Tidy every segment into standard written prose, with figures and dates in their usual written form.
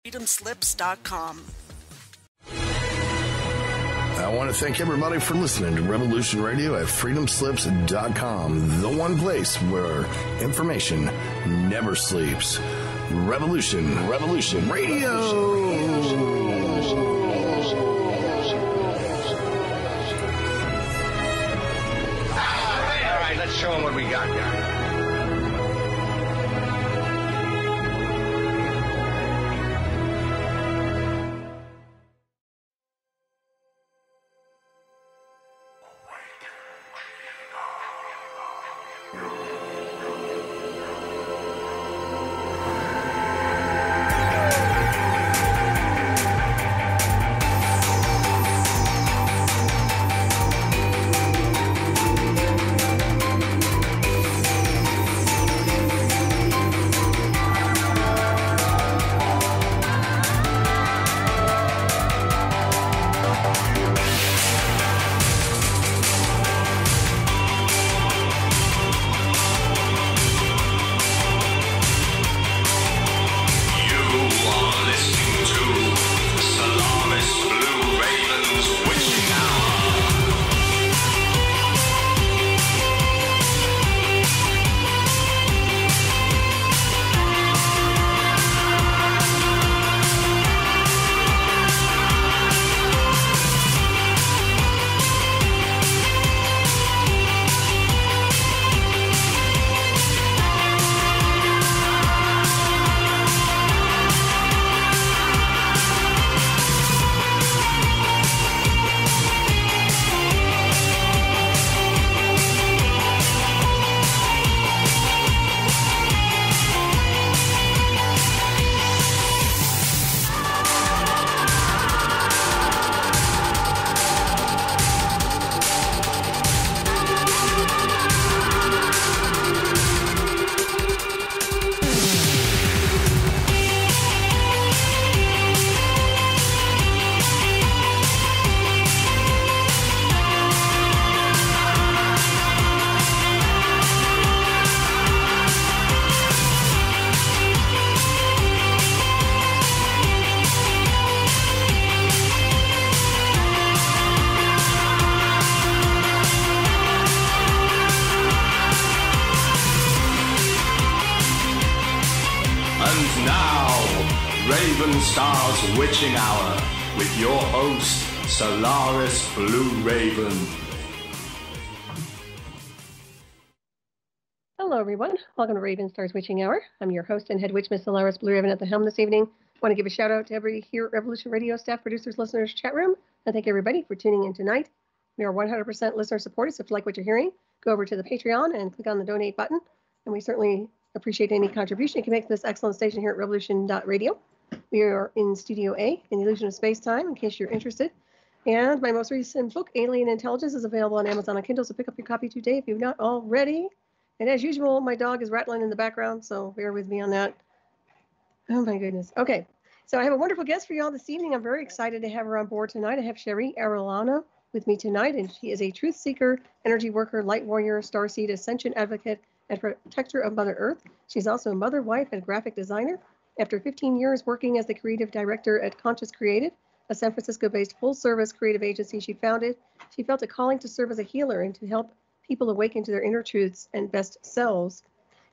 freedomslips.com. I want to thank everybody for listening to Revolution Radio at freedomslips.com, the one place where information never sleeps. Revolution Radio. All right, let's show them what we got here. RavenStar's Witching Hour with your host, Solaris BlueRaven. Hello, everyone. Welcome to RavenStar's Witching Hour. I'm your host and head witch, Miss Solaris BlueRaven, at the helm this evening. I want to give a shout out to every here at Revolution Radio staff, producers, listeners, chat room, and thank everybody for tuning in tonight. We are 100% listener supported, so if you like what you're hearing, go over to the Patreon and click on the donate button, and we certainly appreciate any contribution you can make to this excellent station here at Revolution.radio. We are in Studio A, in the Illusion of Space-Time, in case you're interested. And my most recent book, Alien Intelligence, is available on Amazon and Kindle, so pick up your copy today if you've not already. And as usual, my dog is rattling in the background, so bear with me on that. Oh, my goodness. Okay, so I have a wonderful guest for you all this evening. I'm very excited to have her on board tonight. I have Cheri Arellano with me tonight, and she is a truth seeker, energy worker, light warrior, starseed, ascension advocate, and protector of Mother Earth. She's also a mother, wife, and graphic designer. After 15 years working as the creative director at Conscious Creative, a San Francisco-based full-service creative agency she founded, she felt a calling to serve as a healer and to help people awaken to their inner truths and best selves.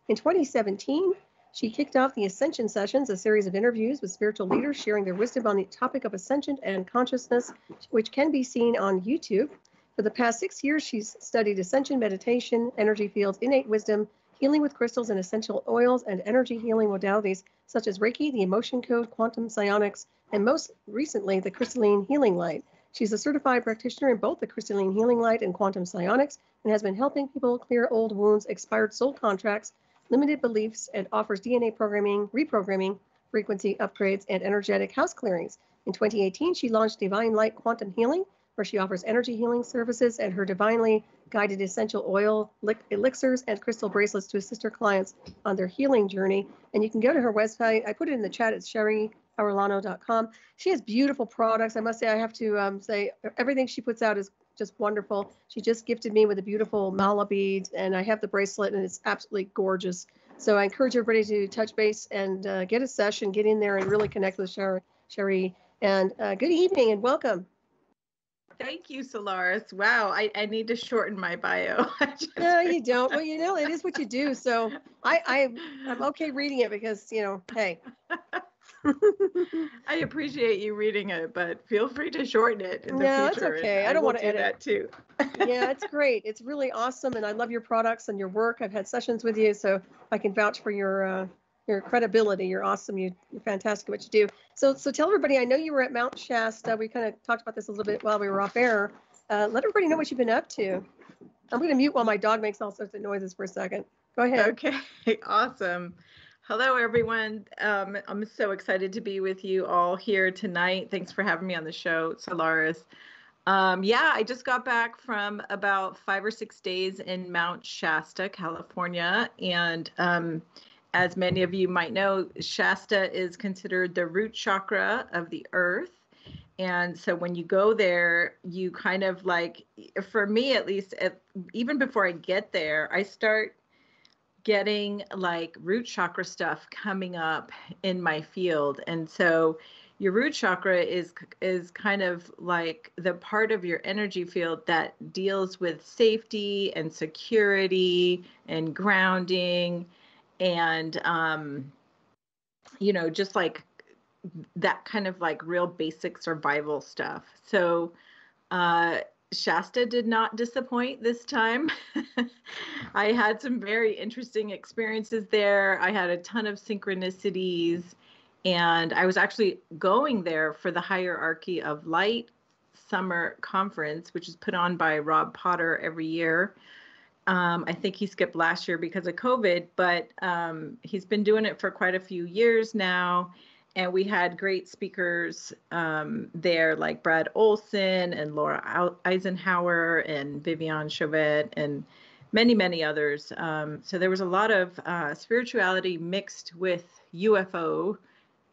In 2017, she kicked off the Ascension Sessions, a series of interviews with spiritual leaders sharing their wisdom on the topic of ascension and consciousness, which can be seen on YouTube. For the past 6 years, she's studied ascension, meditation, energy fields, innate wisdom, healing with crystals and essential oils, and energy healing modalities such as Reiki, the Emotion Code, Quantum Psionics, and most recently, the Crystalline Healing Light. She's a certified practitioner in both the Crystalline Healing Light and Quantum Psionics, and has been helping people clear old wounds, expired soul contracts, limited beliefs, and offers DNA programming, reprogramming, frequency upgrades, and energetic house clearings. In 2018, she launched Divine Light Quantum Healing, where she offers energy healing services and her divinely guided essential oil elixirs and crystal bracelets to assist her clients on their healing journey. And you can go to her website. I put it in the chat. It's CheriArellano.com. She has beautiful products. I must say, I have to say everything she puts out is just wonderful. She just gifted me with a beautiful mala bead, and I have the bracelet, and it's absolutely gorgeous. So I encourage everybody to touch base and get a session, get in there and really connect with Cheri. And good evening and welcome. Thank you, Solaris. Wow, I need to shorten my bio. No, you don't. Well, it is what you do. So I'm okay reading it because, hey. I appreciate you reading it, but feel free to shorten it in the future. It's okay. I don't want to edit that too. Yeah, it's great. It's really awesome, and I love your products and your work. I've had sessions with you, so I can vouch for your credibility. You're awesome. You're fantastic at what you do. So tell everybody. I know you were at Mount Shasta. We kind of talked about this a little bit while we were off air. Let everybody know what you've been up to. I'm going to mute while my dog makes all sorts of noises for a second. Go ahead. Okay, awesome. Hello, everyone. I'm so excited to be with you all here tonight. Thanks for having me on the show, Solaris. I just got back from about 5 or 6 days in Mount Shasta, California. And as many of you might know, Shasta is considered the root chakra of the earth. And so when you go there, you kind of like, for me at least, even before I get there, I start getting like root chakra stuff coming up in my field. And so your root chakra is kind of like the part of your energy field that deals with safety and security and grounding and just like that kind of like real basic survival stuff. So Shasta did not disappoint this time. I had some very interesting experiences there. I had a ton of synchronicities, and I was actually going there for the Hierarchy of Light Summer Conference, which is put on by Rob Potter every year. I think he skipped last year because of COVID, but he's been doing it for quite a few years now. And we had great speakers there like Brad Olson and Laura Eisenhower and Vivian Chauvet and many, many others. So there was a lot of spirituality mixed with UFO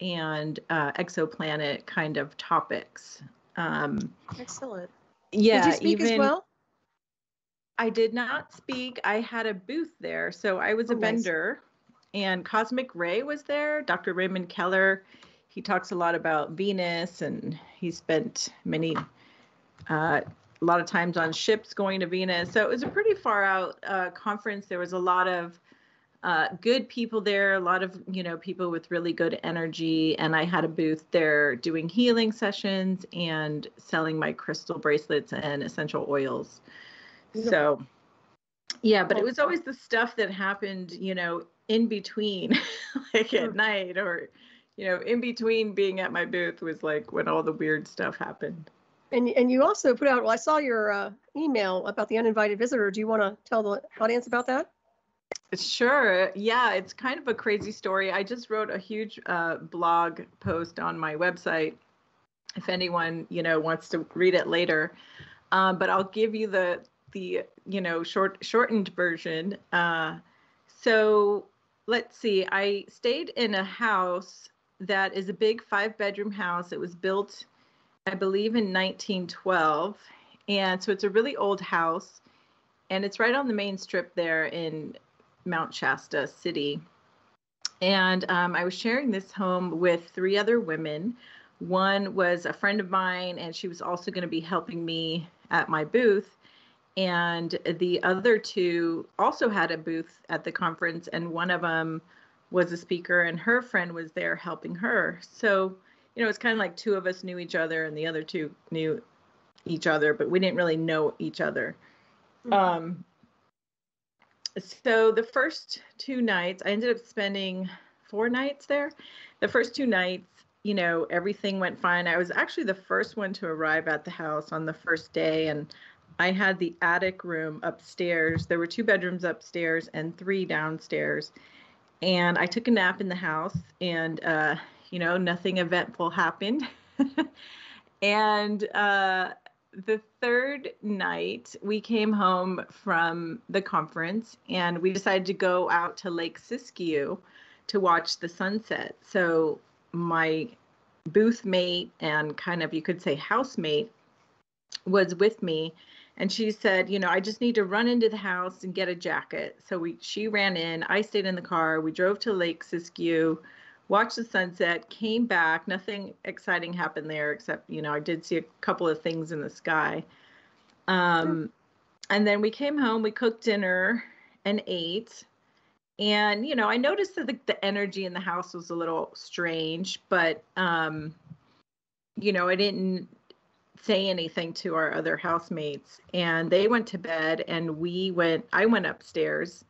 and exoplanet kind of topics. Excellent. Yeah. Did you speak as well? I did not speak. I had a booth there. So I was a vendor. And Cosmic Ray was there, Dr. Raymond Keller. He talks a lot about Venus, and he spent a lot of times on ships going to Venus. So it was a pretty far out conference. There was a lot of good people there, a lot of, people with really good energy. And I had a booth there doing healing sessions and selling my crystal bracelets and essential oils. So, yeah, but it was always the stuff that happened, in between, like at night or, in between being at my booth was like when all the weird stuff happened. And you also put out, I saw your email about the uninvited visitor. Do you want to tell the audience about that? Sure. Yeah, it's kind of a crazy story. I just wrote a huge blog post on my website if anyone, wants to read it later. But I'll give you the shortened version. So let's see, I stayed in a house that is a big 5-bedroom house. It was built, I believe, in 1912. And so it's a really old house, and it's right on the main strip there in Mount Shasta City. And I was sharing this home with 3 other women. One was a friend of mine, and she was also going to be helping me at my booth. And the other 2 also had a booth at the conference, and one of them was a speaker, and her friend was there helping her. So, it's kind of like 2 of us knew each other, and the other 2 knew each other, but we didn't really know each other. Mm-hmm. So the first 2 nights, I ended up spending 4 nights there. The first 2 nights, everything went fine. I was actually the first one to arrive at the house on the first day, and I had the attic room upstairs. There were 2 bedrooms upstairs and 3 downstairs. And I took a nap in the house, and, nothing eventful happened. And the 3rd night, we came home from the conference, and we decided to go out to Lake Siskiyou to watch the sunset. So my booth mate and kind of, you could say, housemate was with me. And she said, you know, I just need to run into the house and get a jacket. So she ran in, I stayed in the car. We drove to Lake Siskiyou, watched the sunset, came back. Nothing exciting happened there except, you know, I did see a couple of things in the sky. And then we came home, we cooked dinner and ate. And, you know, I noticed that the energy in the house was a little strange, but, you know, I didn't say anything to our other housemates, and they went to bed, and I went upstairs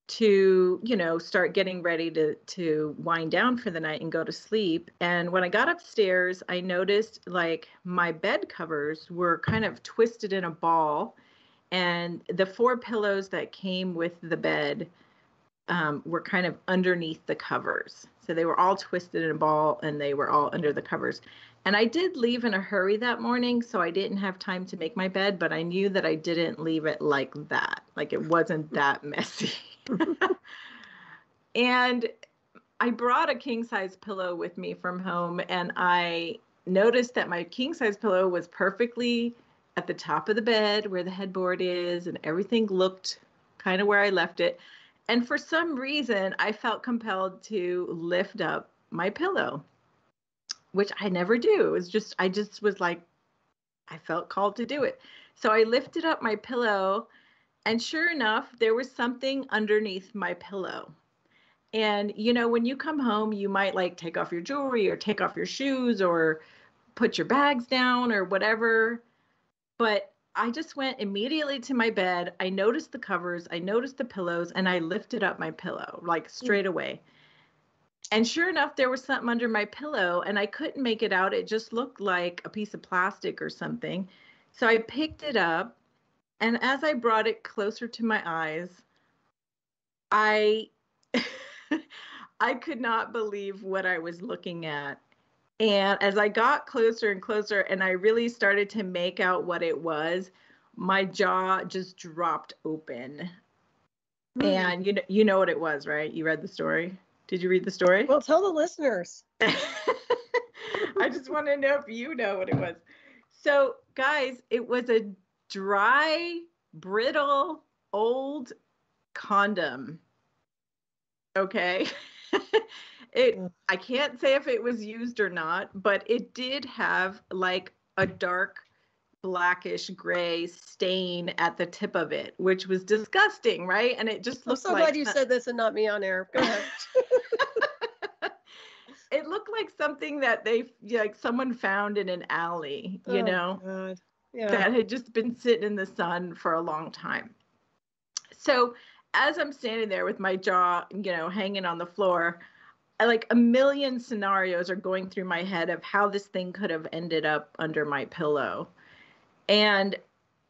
to, you know, start getting ready to wind down for the night and go to sleep. And when I got upstairs, I noticed like my bed covers were kind of twisted in a ball, and the 4 pillows that came with the bed were kind of underneath the covers. So they were all twisted in a ball, and they were all under the covers. And I did leave in a hurry that morning, so I didn't have time to make my bed, but I knew that I didn't leave it like that. Like it wasn't that messy. And I brought a king-size pillow with me from home, and I noticed that my king-size pillow was perfectly at the top of the bed where the headboard is, and everything looked kind of where I left it. And for some reason, I felt compelled to lift up my pillow, which I never do. I just was like, I felt called to do it. So I lifted up my pillow, and sure enough, there was something underneath my pillow. And, you know, when you come home, you might like take off your jewelry or take off your shoes or put your bags down or whatever. But I just went immediately to my bed. I noticed the covers, I noticed the pillows, and I lifted up my pillow like straight away. And sure enough, there was something under my pillow, and I couldn't make it out. It just looked like a piece of plastic or something. So I picked it up, and as I brought it closer to my eyes, I could not believe what I was looking at. And as I got closer and closer, and I really started to make out what it was, my jaw just dropped open. And you know what it was, right? You read the story? Did you read the story? Well, tell the listeners. I just want to know if you know what it was. So, guys, it was a dry, brittle, old condom. Okay? I can't say if it was used or not, but it did have like a dark blackish gray stain at the tip of it, which was disgusting, right? And it just looked I'm so glad you said this and not me on air. Go ahead. It looked like something that someone found in an alley, you know, God. Yeah. that had just been sitting in the sun for a long time. So as I'm standing there with my jaw, you know, hanging on the floor, like a million scenarios are going through my head of how this thing could have ended up under my pillow. And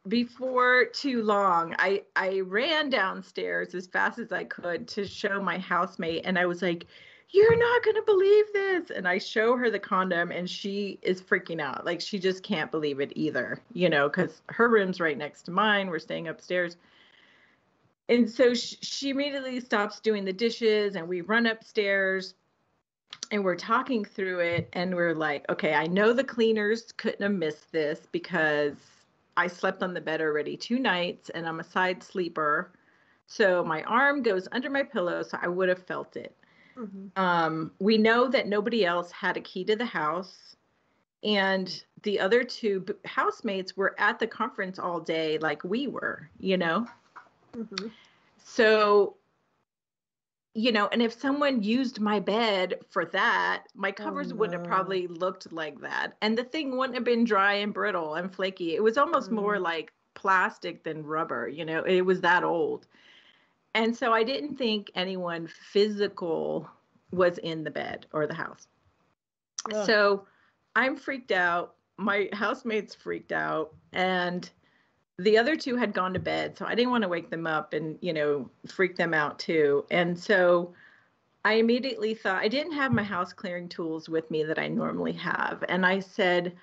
before too long, I ran downstairs as fast as I could to show my housemate. And I was like, "You're not going to believe this." And I show her the condom, and she is freaking out. Like, she just can't believe it either, you know, because her room's right next to mine. We're staying upstairs. And so she immediately stops doing the dishes, and we run upstairs, and we're talking through it. And we're like, okay, I know the cleaners couldn't have missed this because I slept on the bed already 2 nights, and I'm a side sleeper. So my arm goes under my pillow, so I would have felt it. Mm-hmm. We know that nobody else had a key to the house, and the other 2 housemates were at the conference all day like we were, you know? Mm-hmm. So, you know, and if someone used my bed for that, my covers wouldn't have probably looked like that. And the thing wouldn't have been dry and brittle and flaky. It was almost more like plastic than rubber, you know, it was that old. And so I didn't think anyone physical was in the bed or the house. Ugh. So I'm freaked out. My housemate's freaked out. And the other 2 had gone to bed. So I didn't want to wake them up and, you know, freak them out too. And so I immediately thought, I didn't have my house clearing tools with me that I normally have. And I said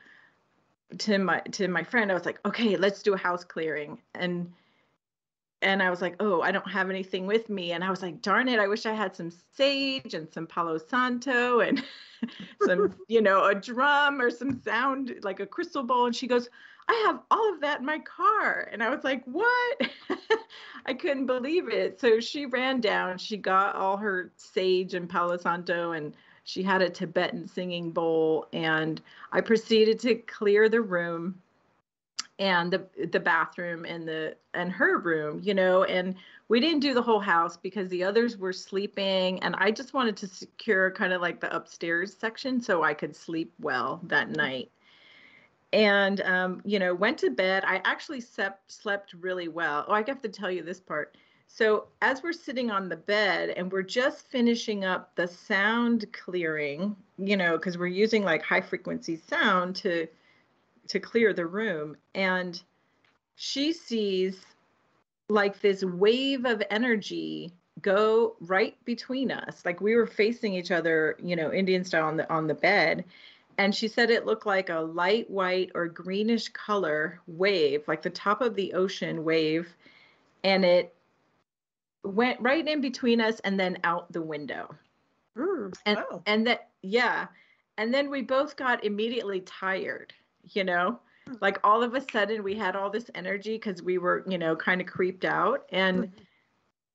to my friend, I was like, okay, let's do a house clearing. And I was like, oh, I don't have anything with me. And I was like, darn it, I wish I had some sage and some Palo Santo and some, you know, a drum or some sound, like a crystal bowl. And she goes, I have all of that in my car. And I was like, what? I couldn't believe it. So she ran down, she got all her sage and Palo Santo, and she had a Tibetan singing bowl. And I proceeded to clear the room and the bathroom and her room, you know, and we didn't do the whole house because the others were sleeping, and I just wanted to secure kind of like the upstairs section so I could sleep well that night. And, you know, went to bed. I actually slept really well. Oh, I have to tell you this part. So as we're sitting on the bed and we're just finishing up the sound clearing, you know, because we're using like high frequency sound to clear the room, and she sees like this wave of energy go right between us. Like we were facing each other, you know, Indian style on the bed. And she said it looked like a light white or greenish color wave, like the top of the ocean wave. And it went right in between us and then out the window. And, wow. and that, yeah. And then we both got immediately tired, you know, like all of a sudden we had all this energy because we were, you know, kind of creeped out.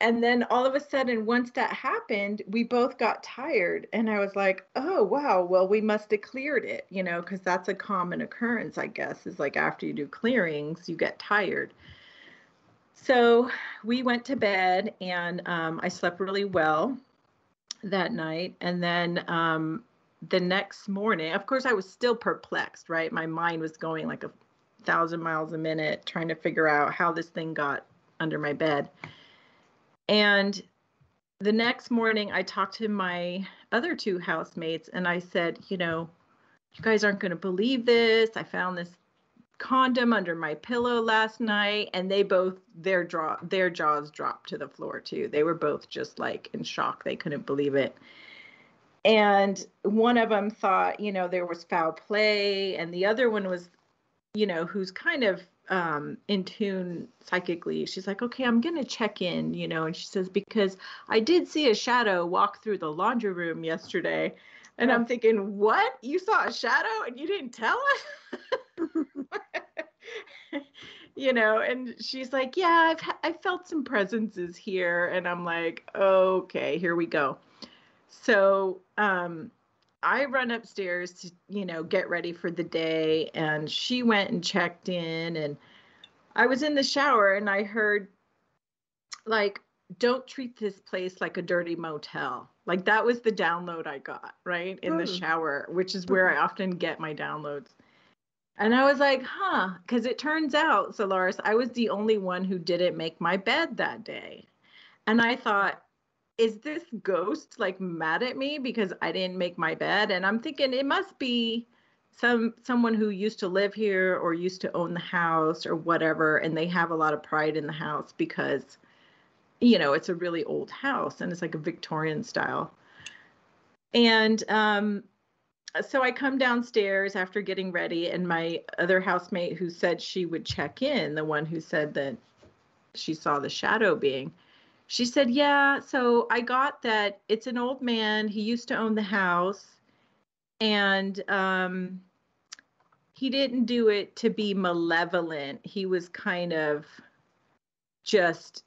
And then all of a sudden, once that happened, we both got tired. And I was like, oh, wow, well, we must have cleared it, you know, because that's a common occurrence, I guess, is like after you do clearings, you get tired. So we went to bed, and I slept really well that night. And then the next morning, of course, I was still perplexed, right? My mind was going like 1,000 miles a minute, trying to figure out how this thing got under my bed. And the next morning, I talked to my other two housemates, and I said, you know, you guys aren't going to believe this. I found this condom under my pillow last night. And they both, their jaws dropped to the floor too. They were both just like in shock. They couldn't believe it. And one of them thought, you know, there was foul play. And the other one was, you know, who's kind of in tune psychically. She's like, okay, I'm going to check in, you know, and she says, because I did see a shadow walk through the laundry room yesterday. And I'm thinking, what? You saw a shadow and you didn't tell us? You know, and she's like, yeah, I felt some presences here. And I'm like, okay, here we go. So, I run upstairs to, you know, get ready for the day, and she went and checked in, and I was in the shower and I heard like, don't treat this place like a dirty motel. Like that was the download I got, right? In the shower, which is where I often get my downloads. And I was like, huh, because it turns out, Solaris, I was the only one who didn't make my bed that day. And I thought, is this ghost like mad at me because I didn't make my bed? And I'm thinking it must be someone who used to live here or used to own the house or whatever, and they have a lot of pride in the house because, you know, it's a really old house and it's like a Victorian style. And so I come downstairs after getting ready, and my other housemate who said she would check in, the one who said that she saw the shadow being, she said, yeah, so I got that it's an old man. He used to own the house, and he didn't do it to be malevolent. He was kind of just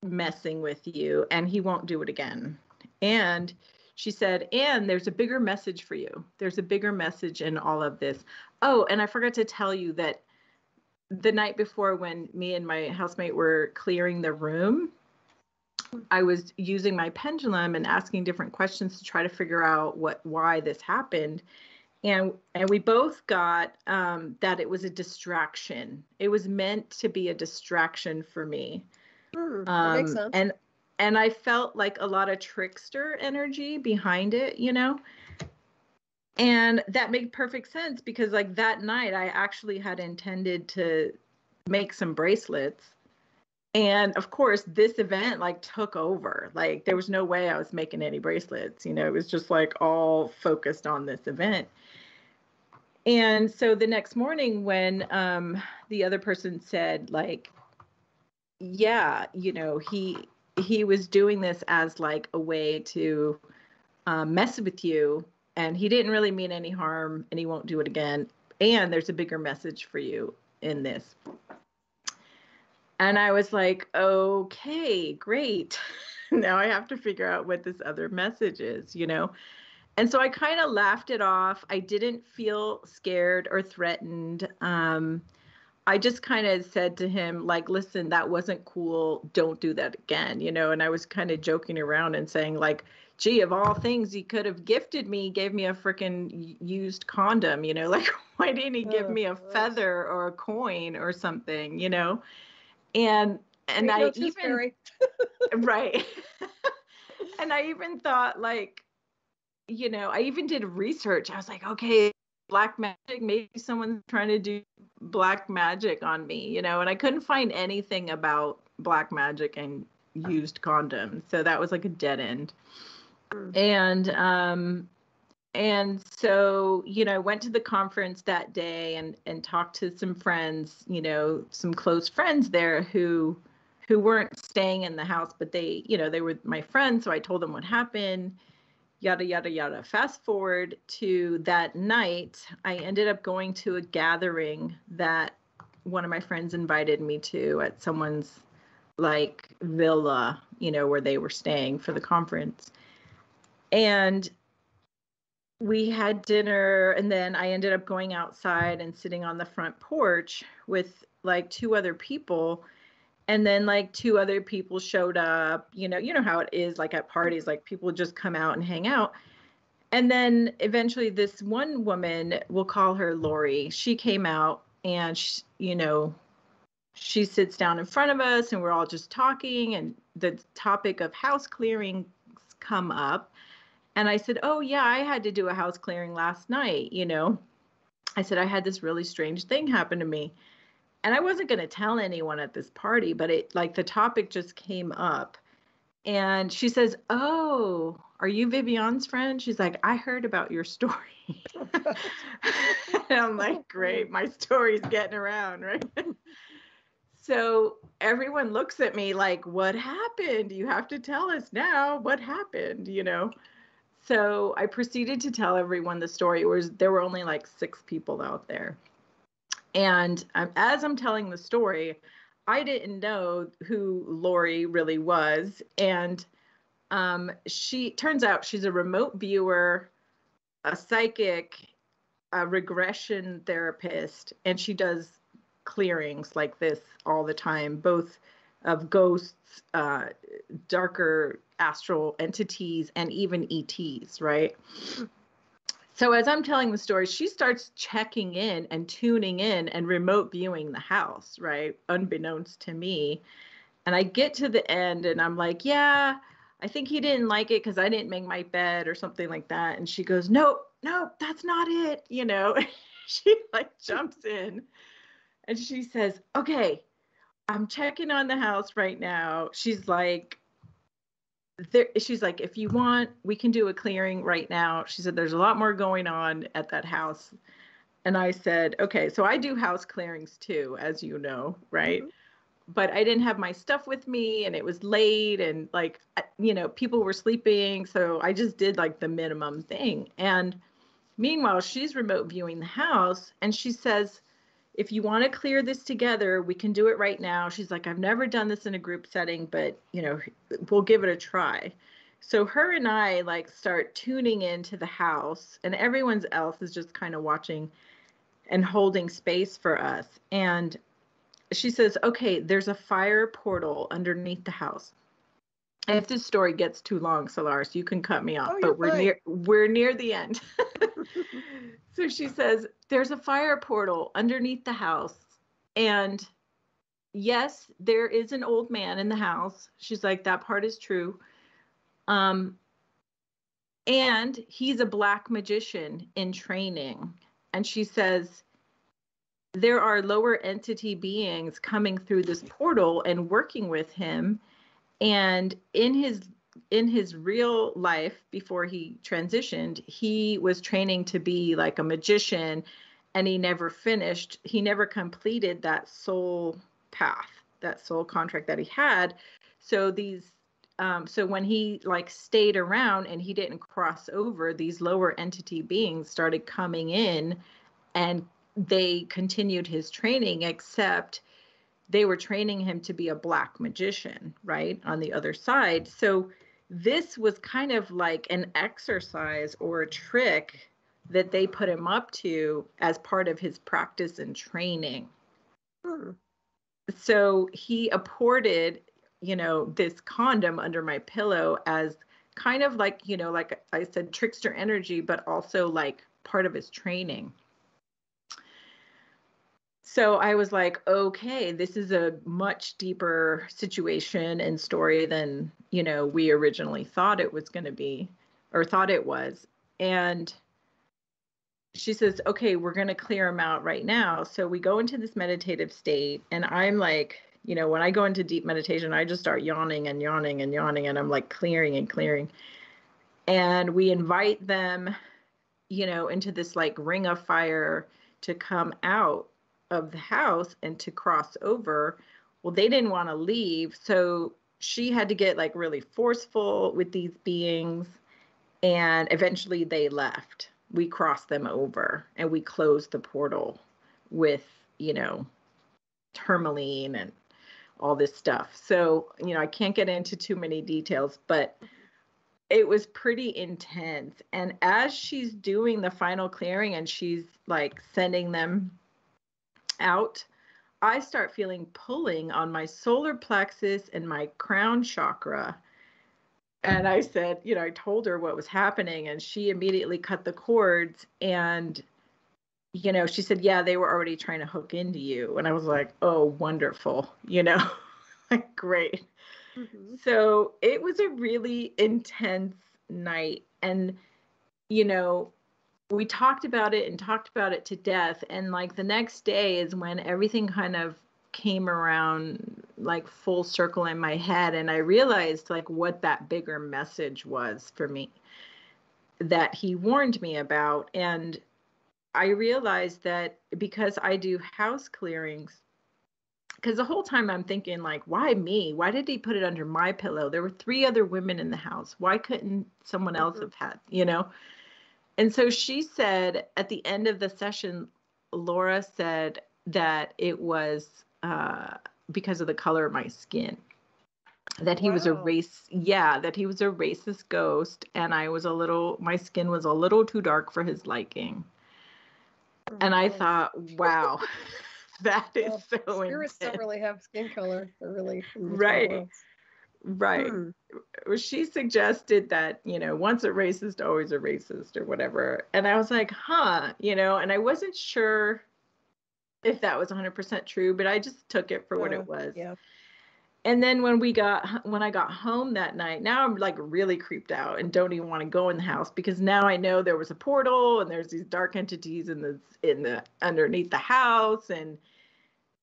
messing with you, and he won't do it again. And she said, and there's a bigger message for you. There's a bigger message in all of this. Oh, and I forgot to tell you that the night before, when me and my housemate were clearing the room, I was using my pendulum and asking different questions to try to figure out why this happened. And we both got that it was a distraction. It was meant to be a distraction for me. That makes sense. And I felt like a lot of trickster energy behind it, you know? And that made perfect sense because like that night I actually had intended to make some bracelets. And of course, this event like took over. Like there was no way I was making any bracelets. You know, it was just like all focused on this event. And so the next morning when the other person said like, yeah, you know, he was doing this as like a way to mess with you, and he didn't really mean any harm, and he won't do it again. and there's a bigger message for you in this. And I was like, okay, great. Now I have to figure out what this other message is, you know? And so I kind of laughed it off. I didn't feel scared or threatened. I just kind of said to him, like, listen, that wasn't cool. Don't do that again, you know? And I was kind of joking around and saying, like, gee, of all things he could have gifted me, gave me a freaking used condom, you know? Like, why didn't he give me a feather or a coin or something, you know? And I even, right. And I even thought, like, you know, I even did research. I was like, okay, black magic, maybe someone's trying to do black magic on me, you know, and I couldn't find anything about black magic and used condoms. So that was like a dead end. And so, you know, I went to the conference that day and talked to some friends, you know, some close friends there who weren't staying in the house, but they, you know, they were my friends. So I told them what happened, yada, yada, yada. Fast forward to that night, I ended up going to a gathering that one of my friends invited me to at someone's like villa, you know, where they were staying for the conference. And we had dinner, and then I ended up going outside and sitting on the front porch with like 2 other people. And then like 2 other people showed up, you know how it is like at parties, like people just come out and hang out. And then eventually this one woman, we'll call her Lori, she came out and she, you know, she sits down in front of us and we're all just talking, and the topic of house clearings come up. And I said, oh yeah, I had to do a house clearing last night. You know, I said, I had this really strange thing happen to me. And I wasn't going to tell anyone at this party, but it like the topic just came up. And she says, oh, are you Vivian's friend? She's like, I heard about your story. And I'm like, great, my story's getting around, right? So everyone looks at me like, what happened? You have to tell us now what happened, you know? So I proceeded to tell everyone the story. There were only like 6 people out there. And as I'm telling the story, I didn't know who Lori really was. And she turns out she's a remote viewer, a psychic, a regression therapist, and she does clearings like this all the time, both of ghosts, darker astral entities, and even ETs, right? So as I'm telling the story, she starts checking in and tuning in and remote viewing the house, right? Unbeknownst to me. And I get to the end and I'm like, yeah, I think he didn't like it because I didn't make my bed or something like that. And she goes, no, that's not it. You know, she like jumps in and she says, okay, I'm checking on the house right now. She's like, if you want, we can do a clearing right now. She said, there's a lot more going on at that house. And I said, okay, so I do house clearings too, as you know, right? Mm-hmm. But I didn't have my stuff with me and it was late and like, you know, people were sleeping. So I just did like the minimum thing. And meanwhile, she's remote viewing the house and she says, if you want to clear this together, we can do it right now. She's like, I've never done this in a group setting, but you know, we'll give it a try. So her and I like start tuning into the house and everyone else is just kind of watching and holding space for us. And she says, okay, there's a fire portal underneath the house. And if this story gets too long, Solaris, you can cut me off, but we're near the end. So she says, there's a fire portal underneath the house. And yes, there is an old man in the house. She's like, that part is true. And he's a black magician in training. And she says, there are lower entity beings coming through this portal and working with him. And in his real life, before he transitioned, he was training to be like a magician, and he never completed that soul path, that soul contract that he had. So so when he like stayed around and he didn't cross over, these lower entity beings started coming in and they continued his training, except they were training him to be a black magician, right, on the other side. So this was kind of like an exercise or a trick that they put him up to as part of his practice and training. So he apported, this condom under my pillow as kind of like, like I said, trickster energy, but also like part of his training. So I was like, okay, this is a much deeper situation and story than, we originally thought it was going to be, or thought it was. And she says, okay, we're going to clear him out right now. So we go into this meditative state, and I'm like, when I go into deep meditation, I just start yawning and yawning and yawning, and I'm like clearing and clearing. And we invite them, into this like ring of fire to come out of the house and to cross over. Well, they didn't want to leave, so she had to get like really forceful with these beings, and eventually they left. We crossed them over and we closed the portal with, tourmaline and all this stuff. So, I can't get into too many details, but it was pretty intense. And as she's doing the final clearing and she's like sending them out, I start feeling pulling on my solar plexus and my crown chakra. And I said, I told her what was happening, and she immediately cut the cords. And, she said, yeah, they were already trying to hook into you. And I was like, oh, wonderful, like, great. Mm-hmm. So it was a really intense night. And, we talked about it to death. And like the next day is when everything kind of came around like full circle in my head. And I realized like what that bigger message was for me that he warned me about. And I realized that because I do house clearings, because the whole time I'm thinking like, why me? Why did he put it under my pillow? There were 3 other women in the house. Why couldn't someone else have had, And so she said at the end of the session, Laura said that it was because of the color of my skin, that he was that he was a racist ghost, and my skin was a little too dark for his liking. And I thought, wow, that is so spirits intense. Don't really have skin color. They're really right. Right. She suggested that, once a racist, always a racist or whatever. And I was like, and I wasn't sure if that was 100% true, but I just took it for what it was. Yeah. And then when I got home that night, now I'm like really creeped out and don't even want to go in the house, because now I know there was a portal and there's these dark entities in the underneath the house. And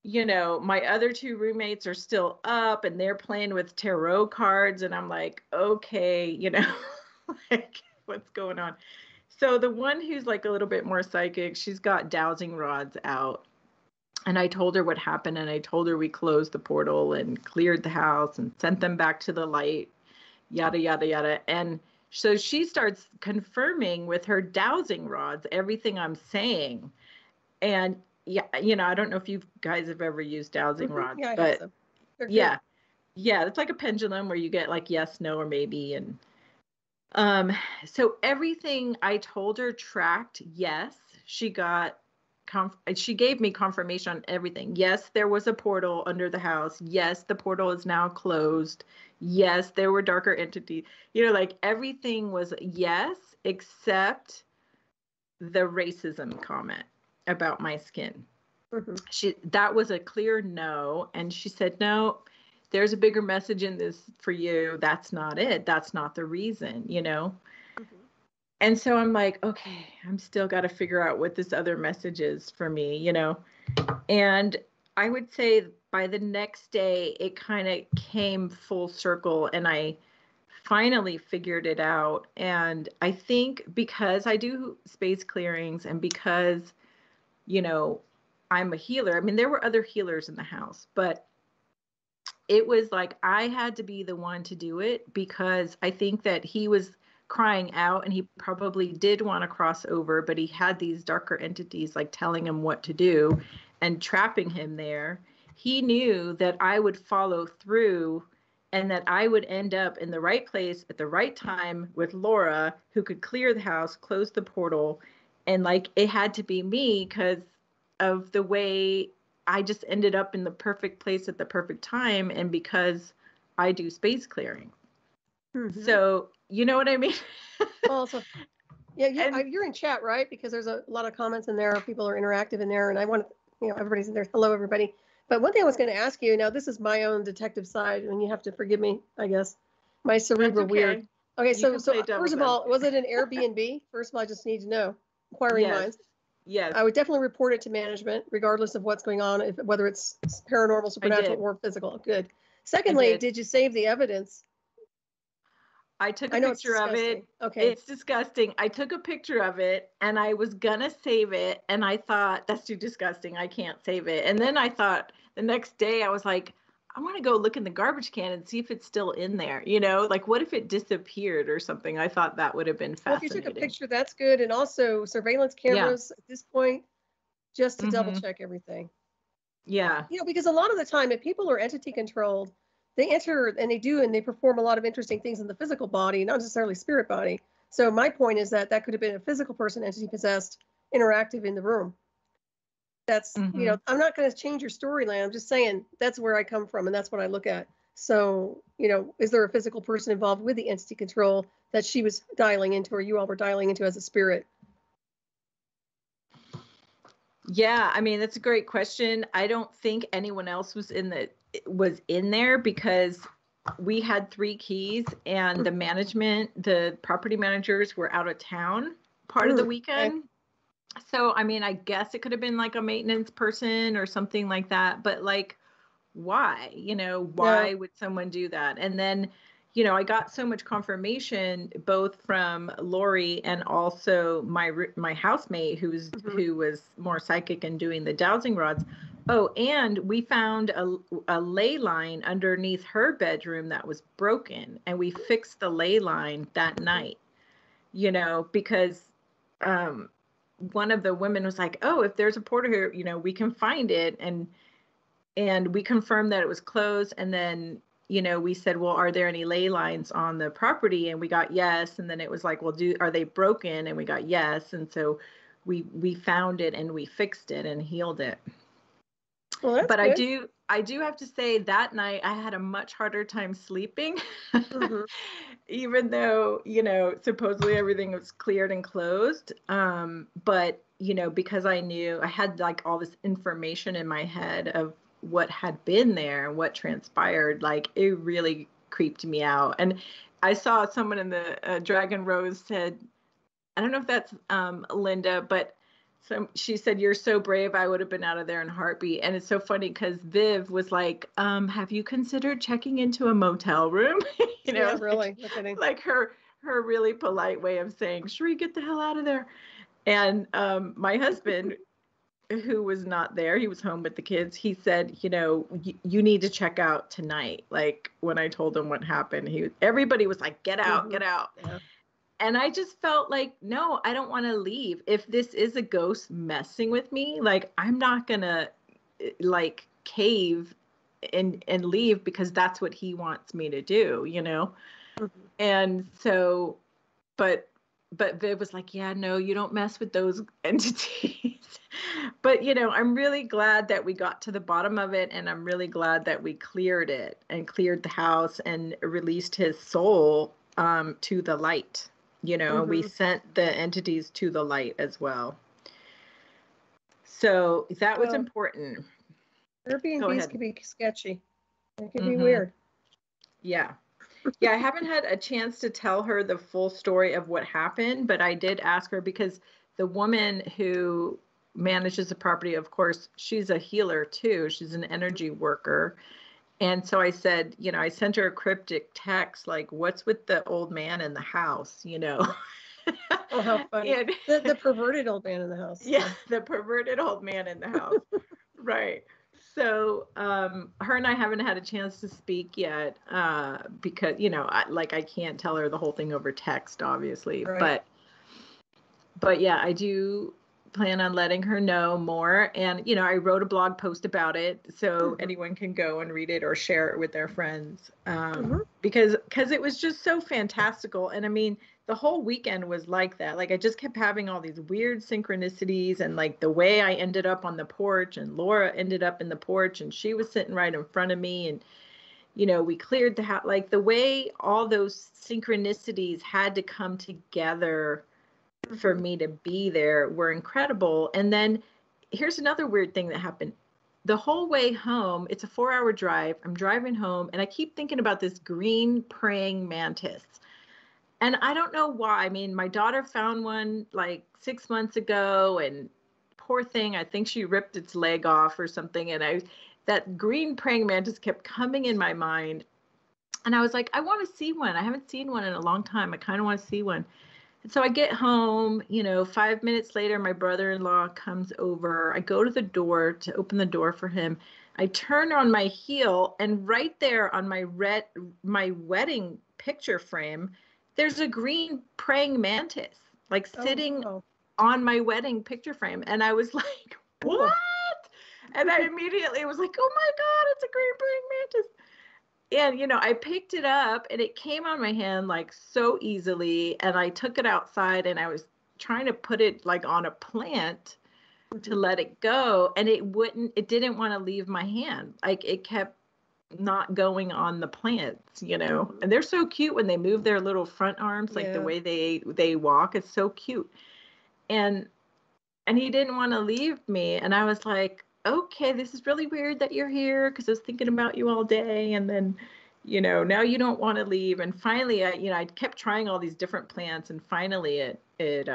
my other 2 roommates are still up and they're playing with tarot cards. And I'm like, okay, like what's going on? So the one who's like a little bit more psychic, she's got dowsing rods out. And I told her what happened. And I told her we closed the portal and cleared the house and sent them back to the light, yada, yada, yada. And so she starts confirming with her dowsing rods everything I'm saying. And yeah, I don't know if you guys have ever used dowsing rods, yeah, but yeah, it's like a pendulum where you get like yes, no, or maybe. And so everything I told her tracked. Yes, she got she gave me confirmation on everything. Yes, there was a portal under the house. Yes, the portal is now closed. Yes, there were darker entities. Like everything was yes, except the racism comment about my skin. That was a clear no. And she said, no, there's a bigger message in this for you. That's not it. That's not the reason, And so I'm like, okay, I'm still got to figure out what this other message is for me, And I would say by the next day, it kind of came full circle and I finally figured it out. And I think because I do space clearings and because, I'm a healer. I mean, there were other healers in the house, but it was like I had to be the one to do it because I think that he was crying out, and he probably did want to cross over, but he had these darker entities like telling him what to do and trapping him there. He knew that I would follow through and that I would end up in the right place at the right time with Laura, who could clear the house, close the portal. And like, it had to be me because of the way I just ended up in the perfect place at the perfect time. And because I do space clearing. Mm-hmm. So, you know what I mean? Also, yeah, you're in chat, right? Because there's a lot of comments in there. People are interactive in there. And I want to, everybody's in there. Hello, everybody. But one thing I was going to ask you, now this is my own detective side, and you have to forgive me, I guess. My cerebral weird. Okay, so first of all, was it an Airbnb? First of all, I just need to know. Inquiring minds. Yes. I would definitely report it to management, regardless of what's going on, whether it's paranormal, supernatural, or physical. Good. Secondly, did you save the evidence? I took a picture of it. Okay. It's disgusting. I took a picture of it and I was going to save it. And I thought, that's too disgusting. I can't save it. And then I thought the next day I was like, I want to go look in the garbage can and see if it's still in there. You know, like what if it disappeared or something? I thought that would have been fascinating. Well, if you took a picture, that's good. And also surveillance cameras at this point, just to double check everything. Yeah. Because a lot of the time, if people are entity controlled, they enter and they perform a lot of interesting things in the physical body, not necessarily spirit body. So my point is that could have been a physical person, entity possessed, interactive in the room. That's, I'm not going to change your storyline. I'm just saying that's where I come from and that's what I look at. So, is there a physical person involved with the entity control that she was dialing into or you all were dialing into as a spirit? Yeah, I mean, that's a great question. I don't think anyone else was in there because we had 3 keys and the property managers were out of town part of the weekend. Okay. So, I mean, I guess it could have been like a maintenance person or something like that, but like, why, why would someone do that? And then, I got so much confirmation both from Lori and also my housemate who was more psychic and doing the dowsing rods. Oh, and we found a ley line underneath her bedroom that was broken, and we fixed the ley line that night, because one of the women was like, oh, if there's a portal here, we can find it. And we confirmed that it was closed. And then, we said, well, are there any ley lines on the property? And we got yes. And then it was like, well, are they broken? And we got yes. And so we found it and we fixed it and healed it. Well, that's but good. I do have to say that night I had a much harder time sleeping, even though, supposedly everything was cleared and closed. But, because I knew I had like all this information in my head of what had been there and what transpired, like it really creeped me out. And I saw someone in the Dragon Rose said, I don't know if that's Linda, but she said, you're so brave. I would have been out of there in a heartbeat. And it's so funny because Viv was like, have you considered checking into a motel room? Yeah, really. Like her really polite way of saying, Cheri, get the hell out of there. And my husband, who was not there, he was home with the kids. He said, you need to check out tonight. Like when I told him what happened, everybody was like, get out, get out. Yeah. And I just felt like, no, I don't want to leave. If this is a ghost messing with me, like, I'm not going to like cave and leave because that's what he wants me to do, And so, but Viv was like, yeah, no, you don't mess with those entities. But, I'm really glad that we got to the bottom of it. And I'm really glad that we cleared it and cleared the house and released his soul to the light. We sent the entities to the light as well. So that was important. Airbnbs can be sketchy. It can be weird. Yeah. Yeah, I haven't had a chance to tell her the full story of what happened, but I did ask her because the woman who manages the property, of course, she's a healer too. She's an energy worker. And so I said, I sent her a cryptic text, like, what's with the old man in the house, Oh, how funny. And, the perverted old man in the house. Yeah, the perverted old man in the house. Right. So her and I haven't had a chance to speak yet because, you know, I can't tell her the whole thing over text, obviously. Right. But yeah, I do plan on letting her know more. And, you know, I wrote a blog post about it so anyone can go and read it or share it with their friends because it was just so fantastical. And I mean, the whole weekend was like that. Like I just kept having all these weird synchronicities and like the way I ended up on the porch and Laura ended up in the porch and she was sitting right in front of me. And, you know, we cleared the house, like the way all those synchronicities had to come together for me to be there were incredible. And then here's another weird thing that happened. The whole way home, it's a 4-hour drive. I'm driving home and I keep thinking about this green praying mantis. And I don't know why. I mean, my daughter found one like 6 months ago and poor thing, I think she ripped its leg off or something. And that green praying mantis kept coming in my mind. And I was like, I want to see one. I haven't seen one in a long time. I kind of want to see one. And so I get home, you know, 5 minutes later, my brother-in-law comes over. I go to the door to open the door for him. I turn on my heel and right there on my wedding picture frame, there's a green praying mantis, like sitting on my wedding picture frame. And I was like, what? And I immediately was like, oh my God, it's a green praying mantis. And, you know, I picked it up and it came on my hand like so easily. And I took it outside and I was trying to put it like on a plant to let it go. And it didn't want to leave my hand. Like it kept not going on the plants, you know, and they're so cute when they move their little front arms, like the way they walk. It's so cute. And he didn't want to leave me. And I was like, okay, this is really weird that you're here because I was thinking about you all day. And then, you know, now you don't want to leave. And finally, I kept trying all these different plants and finally it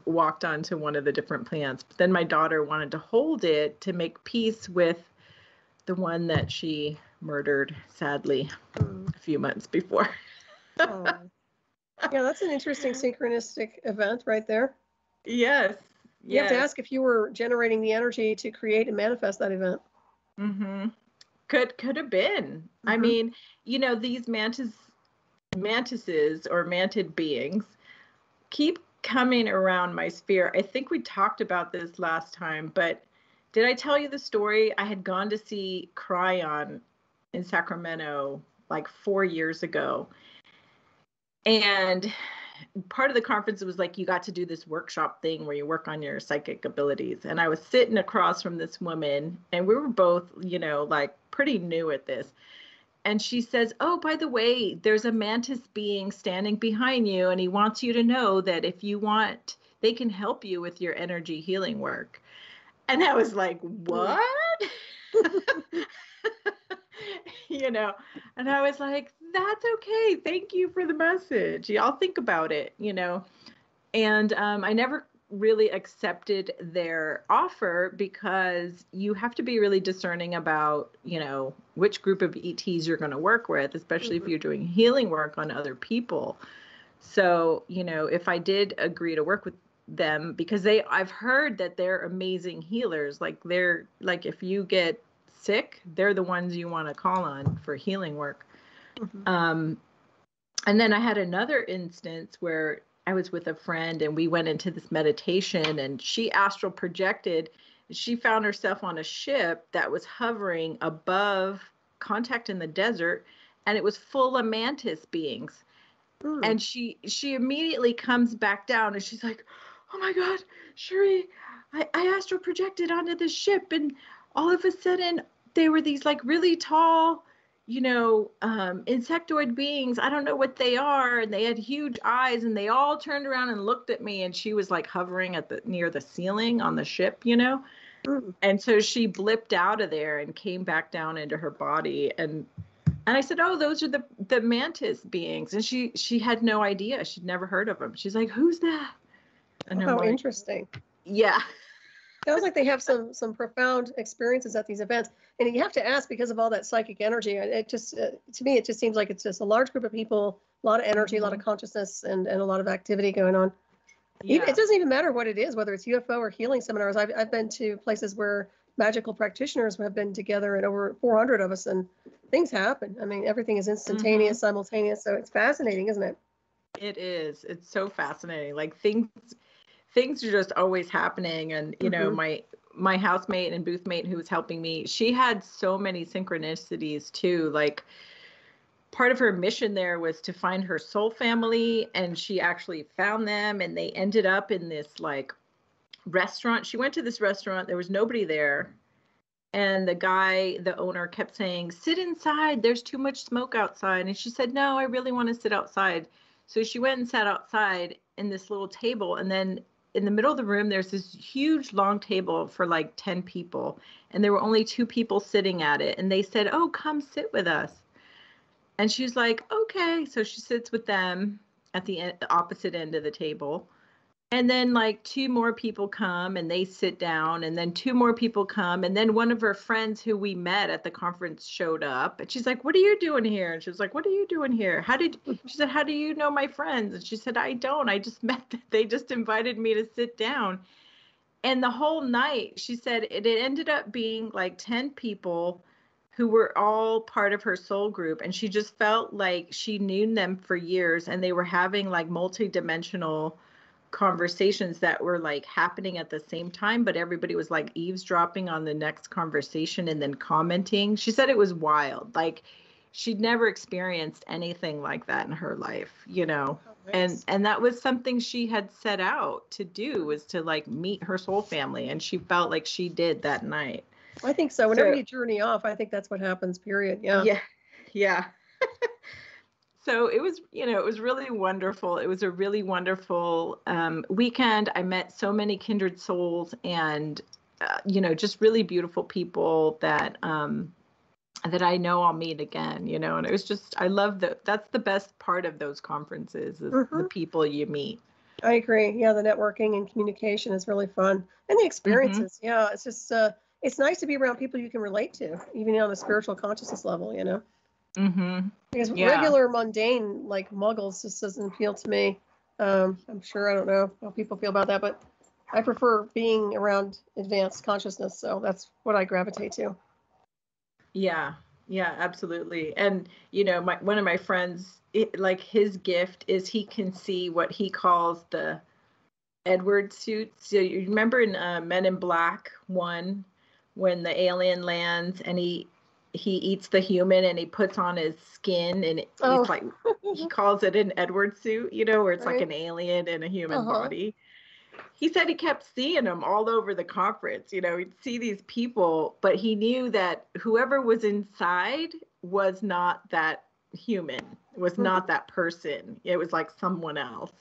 walked onto one of the different plants. But then my daughter wanted to hold it to make peace with the one that she murdered, sadly, a few months before. Yeah, that's an interesting synchronistic event right there. Yes. You have to ask if you were generating the energy to create and manifest that event. Could have been. I mean, you know, these mantises or mantid beings keep coming around my sphere. I think we talked about this last time, but did I tell you the story? I had gone to see Cryon in Sacramento like 4 years ago. And part of the conference was like, you got to do this workshop thing where you work on your psychic abilities. And I was sitting across from this woman and we were both, you know, like pretty new at this. And she says, oh, by the way, there's a mantis being standing behind you. And he wants you to know that if you want, they can help you with your energy healing work. And I was like, what? You know, and I was like, that's okay. Thank you for the message. I'll think about it, you know. And I never really accepted their offer because you have to be really discerning about, you know, which group of ETs you're going to work with, especially if you're doing healing work on other people. So, you know, if I did agree to work with them, because I've heard that they're amazing healers. Like if you get sick, they're the ones you want to call on for healing work. And then I had another instance where I was with a friend and we went into this meditation and she astral projected. She found herself on a ship that was hovering above Contact in the Desert, and it was full of mantis beings. And she immediately comes back down and she's like, oh my God, Cheri, I astral projected onto this ship and all of a sudden they were these like really tall, you know, insectoid beings. I don't know what they are. And they had huge eyes and they all turned around and looked at me, and she was like hovering near the ceiling on the ship, you know? And so she blipped out of there and came back down into her body. And I said, oh, those are the mantis beings. And she had no idea. She'd never heard of them. She's like, who's that? And how interesting. Yeah. Sounds like they have some profound experiences at these events. And you have to ask because of all that psychic energy. It just, to me, it just seems like it's just a large group of people, a lot of energy, a lot of consciousness, and a lot of activity going on. Yeah. It doesn't even matter what it is, whether it's UFO or healing seminars. I've been to places where magical practitioners have been together, and over 400 of us, and things happen. I mean, everything is instantaneous, simultaneous. So it's fascinating, isn't it? It is. It's so fascinating. Like things are just always happening. And, you know, my housemate and booth mate who was helping me, she had so many synchronicities too. Like part of her mission there was to find her soul family, and she actually found them, and they ended up in this like restaurant. She went to this restaurant. There was nobody there. And the owner kept saying, sit inside. There's too much smoke outside. And she said, no, I really want to sit outside. So she went and sat outside in this little table. And then in the middle of the room, there's this huge long table for like 10 people. And there were only 2 people sitting at it. And they said, oh, come sit with us. And she's like, okay. So she sits with them at the opposite end of the table. And then like 2 more people come and they sit down, and then 2 more people come. And then one of her friends who we met at the conference showed up, and she's like, what are you doing here? And she was like, what are you doing here? She said, how do you know my friends? And she said, I don't, I just met them. They just invited me to sit down. And the whole night, she said, it ended up being like 10 people who were all part of her soul group. And she just felt like she knew them for years, and they were having like multi-dimensional conversations that were like happening at the same time, but everybody was like eavesdropping on the next conversation and then commenting. She said it was wild. Like she'd never experienced anything like that in her life, you know. Oh, nice. And that was something she had set out to do, was to like meet her soul family, and she felt like she did that night. I think so. Whenever you journey off, I think that's what happens, period. Yeah. So it was, you know, it was really wonderful. It was a really wonderful weekend. I met so many kindred souls, and, you know, just really beautiful people that that I know I'll meet again, you know. And it was just, I love that's the best part of those conferences, is the people you meet. I agree. Yeah, the networking and communication is really fun. And the experiences. Yeah, it's just, it's nice to be around people you can relate to, even on a spiritual consciousness level, you know. Because regular mundane like muggles just doesn't appeal to me. I'm sure, I don't know how people feel about that, but I prefer being around advanced consciousness, so that's what I gravitate to. Yeah, absolutely. And you know, one of my friends, like his gift is he can see what he calls the Edward suits. So you remember in Men in Black 1, when the alien lands and he eats the human and he puts on his skin, and it's like, he calls it an Edward suit, you know, where it's like an alien in a human body. He said he kept seeing them all over the conference, you know, he'd see these people, but he knew that whoever was inside was not that human, was not that person. It was like someone else.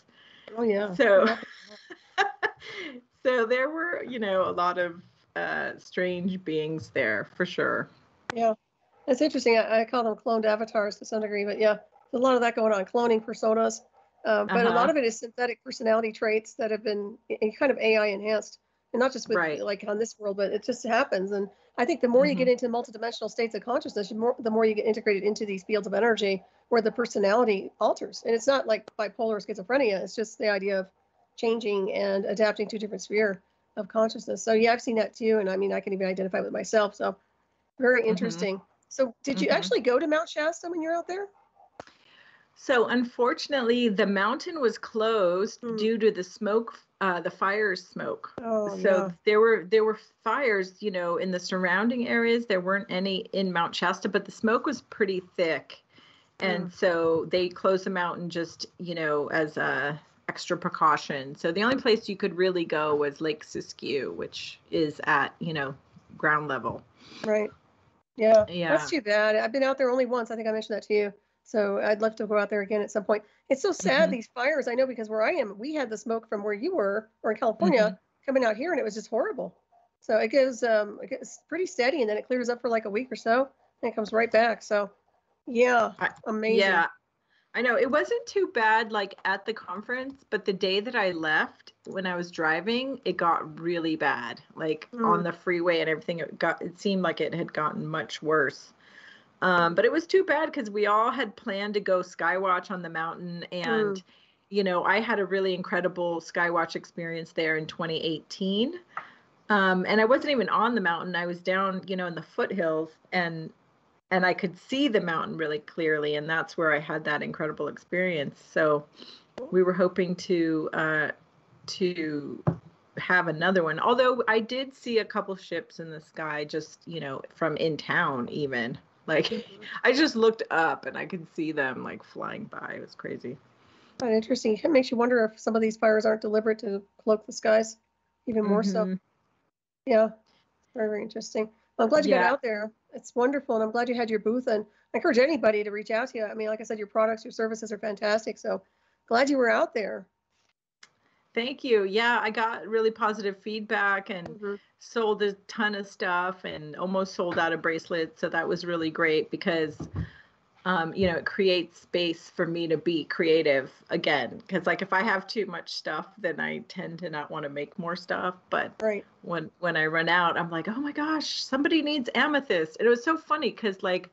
Oh yeah. So, so there were, you know, a lot of strange beings there for sure. Yeah, it's interesting. I call them cloned avatars to some degree, but yeah, there's a lot of that going on, cloning personas. But a lot of it is synthetic personality traits that have been kind of AI enhanced, and not just with like on this world, but it just happens. And I think the more you get into multidimensional states of consciousness, the more you get integrated into these fields of energy where the personality alters. And it's not like bipolar or schizophrenia. It's just the idea of changing and adapting to a different sphere of consciousness. So yeah, I've seen that too. And I mean, I can even identify with myself. So very interesting. So did you actually go to Mount Shasta when you're out there? So unfortunately, the mountain was closed due to the smoke, the fires smoke. So there were fires, you know, in the surrounding areas. There weren't any in Mount Shasta, but the smoke was pretty thick. And so they closed the mountain just, you know, as a extra precaution. So the only place you could really go was Lake Siskiyou, which is at, you know, ground level. Right. Yeah. That's too bad. I've been out there only once. I think I mentioned that to you. So I'd love to go out there again at some point. It's so sad, these fires. I know, because where I am, we had the smoke from where you were, or in California, coming out here, and it was just horrible. So it goes pretty steady, and then it clears up for like a week or so, and it comes right back. So yeah, amazing. Yeah, I know. It wasn't too bad like at the conference, but the day that I left, when I was driving, it got really bad. Like on the freeway and everything, it seemed like it had gotten much worse. But it was too bad because we all had planned to go skywatch on the mountain. And, you know, I had a really incredible skywatch experience there in 2018. And I wasn't even on the mountain. I was down, in the foothills, and I could see the mountain really clearly. And that's where I had that incredible experience. So we were hoping to have another one. Although I did see a couple ships in the sky, just, from in town even. Like, I just looked up and I could see them like flying by. It was crazy. Oh, interesting. It makes you wonder if some of these fires aren't deliberate to cloak the skies even more so. Yeah, very, very interesting. Well, I'm glad you got out there. It's wonderful, and I'm glad you had your booth. And I encourage anybody to reach out to you. I mean, like I said, your products, your services are fantastic. So glad you were out there. Thank you. Yeah, I got really positive feedback and sold a ton of stuff and almost sold out of bracelets. So that was really great because, it creates space for me to be creative again. Because like if I have too much stuff, then I tend to not want to make more stuff. But when I run out, I'm like, oh my gosh, somebody needs amethyst. And it was so funny because like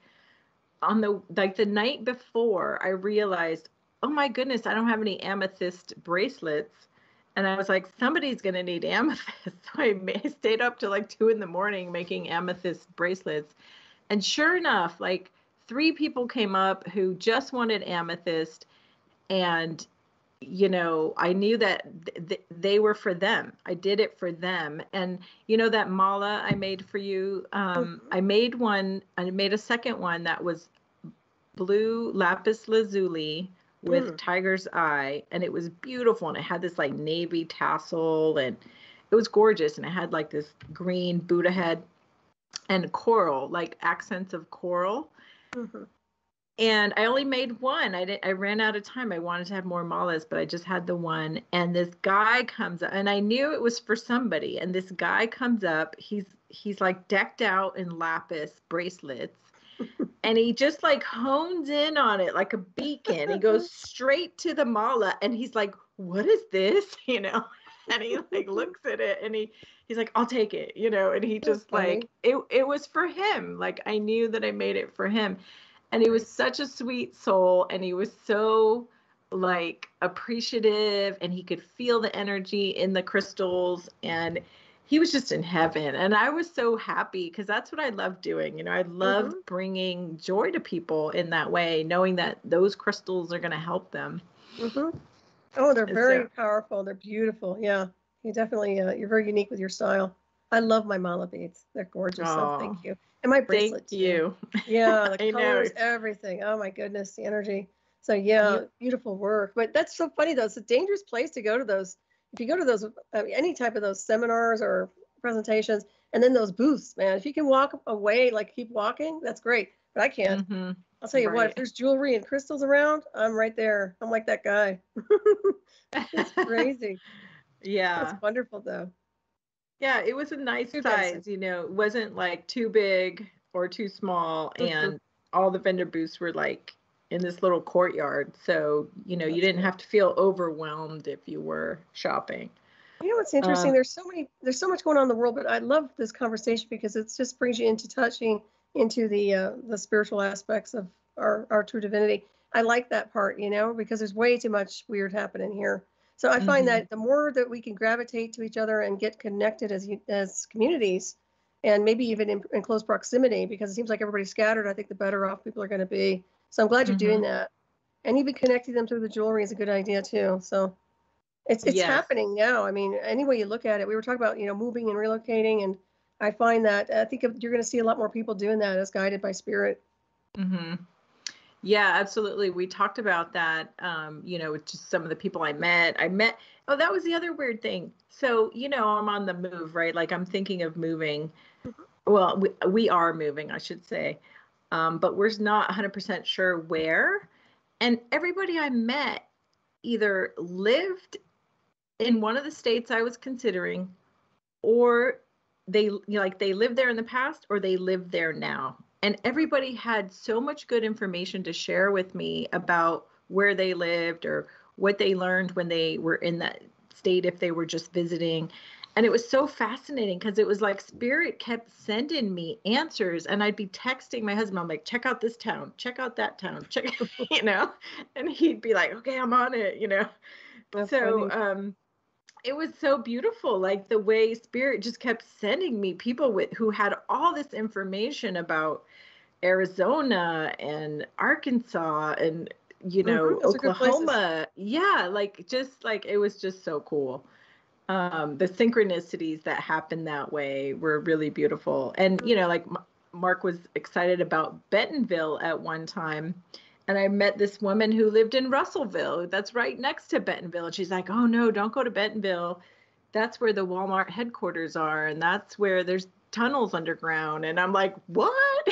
on the night before, I realized, oh my goodness, I don't have any amethyst bracelets. And I was like, somebody's going to need amethyst. So I stayed up till like 2 a.m. making amethyst bracelets. And sure enough, like 3 people came up who just wanted amethyst. And, I knew that they were for them. I did it for them. And, that mala I made for you, I made a second one that was blue lapis lazuli with tiger's eye, and it was beautiful, and it had this like navy tassel, and it was gorgeous, and it had like this green Buddha head and coral, like accents of coral. And I only made one. I ran out of time. I wanted to have more malas, but I just had the one. And this guy comes up, and I knew it was for somebody, and this guy comes up, he's like decked out in lapis bracelets. And he just like hones in on it like a beacon. He goes straight to the mala, and he's like, what is this? And he like looks at it, and he's like, I'll take it, and he just like, it was for him. Like I knew that I made it for him. And he was such a sweet soul, and he was so like appreciative, and he could feel the energy in the crystals, and he was just in heaven. And I was so happy because that's what I love doing. I love bringing joy to people in that way, knowing that those crystals are going to help them. Oh, they're very powerful. They're beautiful. Yeah, you definitely, you're very unique with your style. I love my mala beads. They're gorgeous. So thank you. And my bracelet. Thank you. Yeah, the colors, everything. Oh my goodness, the energy. So yeah, beautiful work. But that's so funny though. It's a dangerous place to go to those. If you go to those, any type of those seminars or presentations, and then those booths, man, if you can walk away, like keep walking, that's great. But I can't. I'll tell you what, if there's jewelry and crystals around, I'm right there. I'm like that guy. It's crazy. Yeah. It's wonderful though. Yeah, it was a nice size, it wasn't like too big or too small. And all the vendor booths were like in this little courtyard. So, you didn't have to feel overwhelmed if you were shopping. What's interesting? There's so much going on in the world, but I love this conversation because it just brings you into touching into the spiritual aspects of our true divinity. I like that part, because there's way too much weird happening here. So I find that the more that we can gravitate to each other and get connected as communities, and maybe even in close proximity, because it seems like everybody's scattered, I think the better off people are going to be. So I'm glad you're doing that. And even connecting them through the jewelry is a good idea too. So it's happening now. I mean, any way you look at it, we were talking about, moving and relocating. And I find that you're going to see a lot more people doing that as guided by spirit. Yeah, absolutely. We talked about that, with just some of the people I met. Oh, that was the other weird thing. So, I'm on the move, right? Like I'm thinking of moving. Well, we are moving, I should say. But we're not 100% sure where. And everybody I met either lived in one of the states I was considering, or they lived there in the past, or they live there now. And everybody had so much good information to share with me about where they lived or what they learned when they were in that state, if they were just visiting. And it was so fascinating because it was like spirit kept sending me answers, and I'd be texting my husband. I'm like, check out this town, check out that town, and he'd be like, okay, I'm on it, That's so, funny. it was so beautiful, like the way Spirit just kept sending me people who had all this information about Arizona and Arkansas and Those are good places. Oklahoma. Yeah, like just like it was just so cool. The synchronicities that happened that way were really beautiful. And like Mark was excited about Bentonville at one time. And I met this woman who lived in Russellville. That's right next to Bentonville. And she's like, oh, no, don't go to Bentonville. That's where the Walmart headquarters are. And that's where there's tunnels underground. And I'm like, what?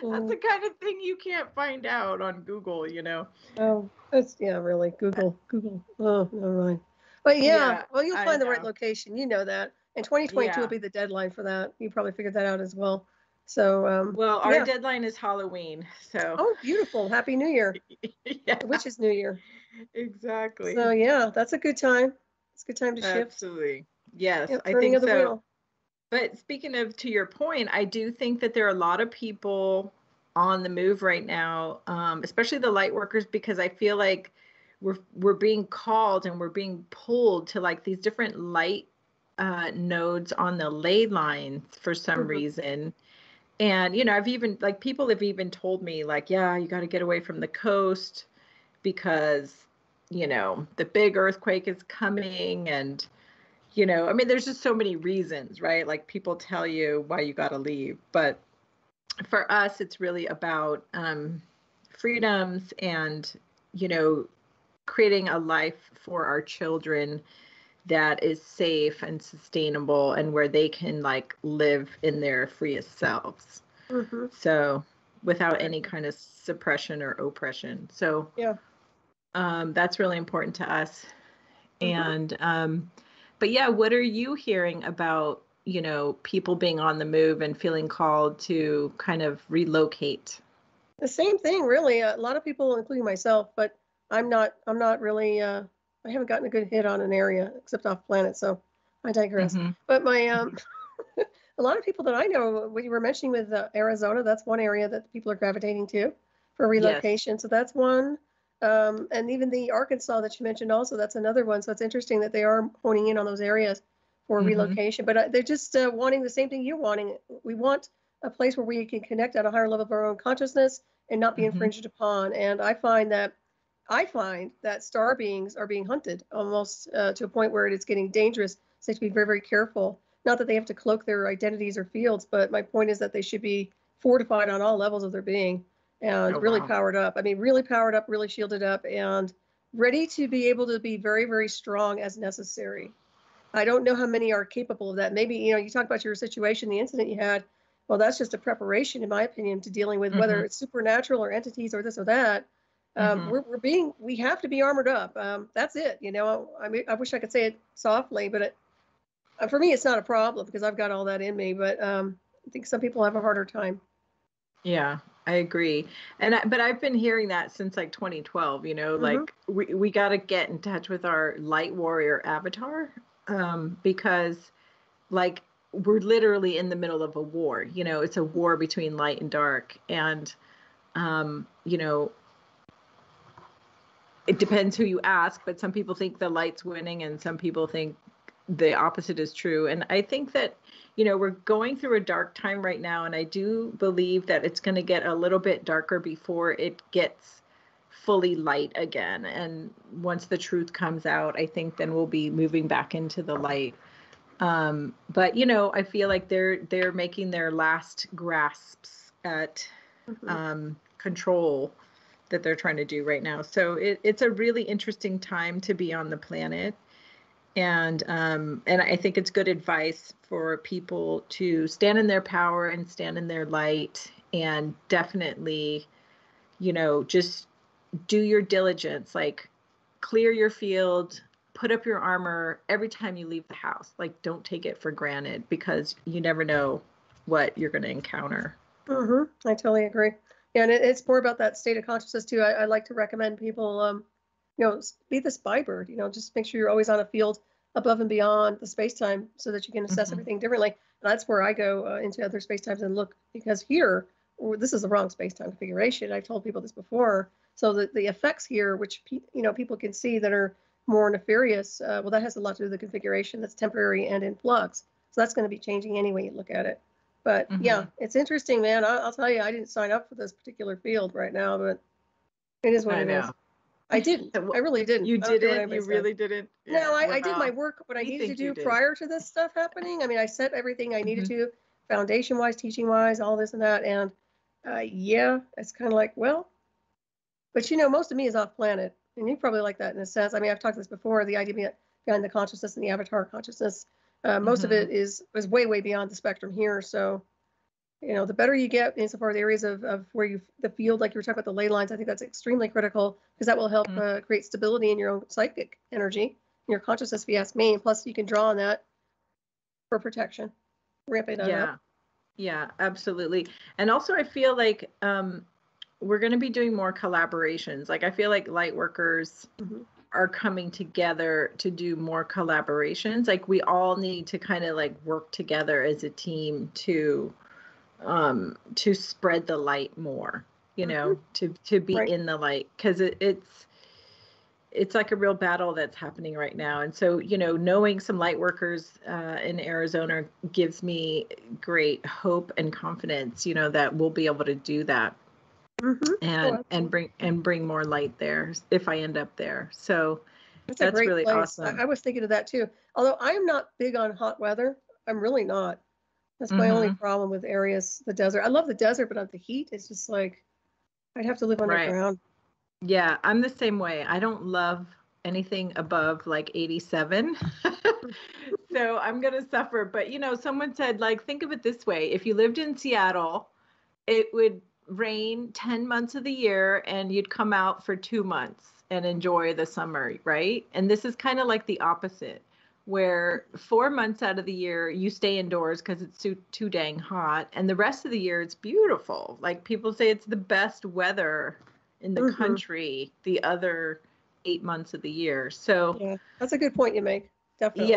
That's the kind of thing you can't find out on Google, Oh, really. Google. Oh, never mind. But yeah, well, you'll find the right location. You know that. And 2022 will be the deadline for that. You probably figured that out as well. So, well, our deadline is Halloween. So. Oh, beautiful. Happy New Year. Yeah. Which is New Year. Exactly. So, yeah, that's a good time. It's a good time to shift. Absolutely. Yes, Yep, I think so. Wheel. But speaking of, to your point, I do think that there are a lot of people on the move right now, especially the light workers, because I feel like we're being called and we're being pulled to like these different light nodes on the ley lines for some reason. And, I've even like people have even told me like, yeah, you got to get away from the coast because, the big earthquake is coming. And, I mean, there's just so many reasons, right? Like people tell you why you got to leave. But for us, it's really about freedoms and, creating a life for our children that is safe and sustainable and where they can like live in their freest selves. So without any kind of suppression or oppression. So that's really important to us. And but yeah, what are you hearing about, people being on the move and feeling called to kind of relocate? The same thing, really. A lot of people, including myself, but I'm not really I haven't gotten a good hit on an area except off planet, so I digress. But my a lot of people that I know, what you were mentioning with Arizona, that's one area that people are gravitating to for relocation. Yes. So that's one. And even the Arkansas that you mentioned also, that's another one. So it's interesting that they are honing in on those areas for relocation. But they're just wanting the same thing you're wanting. We want a place where we can connect at a higher level of our own consciousness and not be infringed upon. And I find that star beings are being hunted almost to a point where it's getting dangerous. So they have to be very, very careful. Not that they have to cloak their identities or fields, but my point is that they should be fortified on all levels of their being and really powered up. I mean, really powered up, really shielded up, and ready to be able to be very, very strong as necessary. I don't know how many are capable of that. Maybe, you talk about your situation, the incident you had. Well, that's just a preparation, in my opinion, to dealing with whether it's supernatural or entities or this or that. We have to be armored up. That's it. I mean, I wish I could say it softly, but for me, it's not a problem because I've got all that in me. But I think some people have a harder time. Yeah, I agree. But I've been hearing that since like 2012, like we got to get in touch with our light warrior avatar because like we're literally in the middle of a war. It's a war between light and dark. And, it depends who you ask, but some people think the light's winning and some people think the opposite is true. And I think that, we're going through a dark time right now. And I do believe that it's going to get a little bit darker before it gets fully light again. And once the truth comes out, I think then we'll be moving back into the light. But, I feel like they're making their last grasps at control that they're trying to do right now. So it's a really interesting time to be on the planet. And I think it's good advice for people to stand in their power and stand in their light and definitely, just do your diligence, like clear your field, put up your armor every time you leave the house. Like, don't take it for granted because you never know what you're going to encounter. I totally agree. Yeah, and it's more about that state of consciousness too. I like to recommend people, be the spy bird. Just make sure you're always on a field above and beyond the space-time so that you can assess everything differently. And that's where I go into other space-times and look, because here, this is the wrong space-time configuration. I've told people this before. So the effects here, which people can see that are more nefarious, well, that has a lot to do with the configuration that's temporary and in flux. So that's going to be changing any way you look at it. But yeah, it's interesting, man. I'll tell you, I didn't sign up for this particular field right now, but it is what it is. I didn't. I really didn't. You didn't? You really didn't? Yeah. No, I did my work, what I needed to do prior to this stuff happening. I mean, I set everything I needed to, foundation-wise, teaching-wise, all this and that. And yeah, it's kind of like, well, but you know, most of me is off-planet. And you probably like that in a sense. I mean, I've talked this before, the idea behind the consciousness and the avatar consciousness. Most of it is way, way beyond the spectrum here. So, you know, the better you get insofar as the areas of where the field, like you were talking about the ley lines, I think that's extremely critical because that will help create stability in your own psychic energy, in your consciousness, if you ask me. And plus, you can draw on that for protection, ramping that up. Yeah, absolutely. And also, I feel like we're going to be doing more collaborations. Like, I feel like light workers are coming together to do more collaborations. Like, we all need to kind of like work together as a team to spread the light more, you know, to be in the light, because it's like a real battle that's happening right now. And so, you know, knowing some light workers in Arizona gives me great hope and confidence, you know, that we'll be able to do that. And bring more light there if I end up there. So that's a really place. Awesome. I was thinking of that too. Although I am not big on hot weather. I'm really not. That's my only problem with areas, the desert. I love the desert, but the heat is just like, I'd have to live underground. Yeah, I'm the same way. I don't love anything above like 87. So I'm going to suffer. But, you know, someone said, like, think of it this way. If you lived in Seattle, it would rain 10 months of the year and you'd come out for 2 months and enjoy the summer, right? And this is kind of like the opposite, where 4 months out of the year you stay indoors because it's too dang hot, and the rest of the year it's beautiful. Like, people say it's the best weather in the country the other 8 months of the year. So yeah, that's a good point you make. Definitely.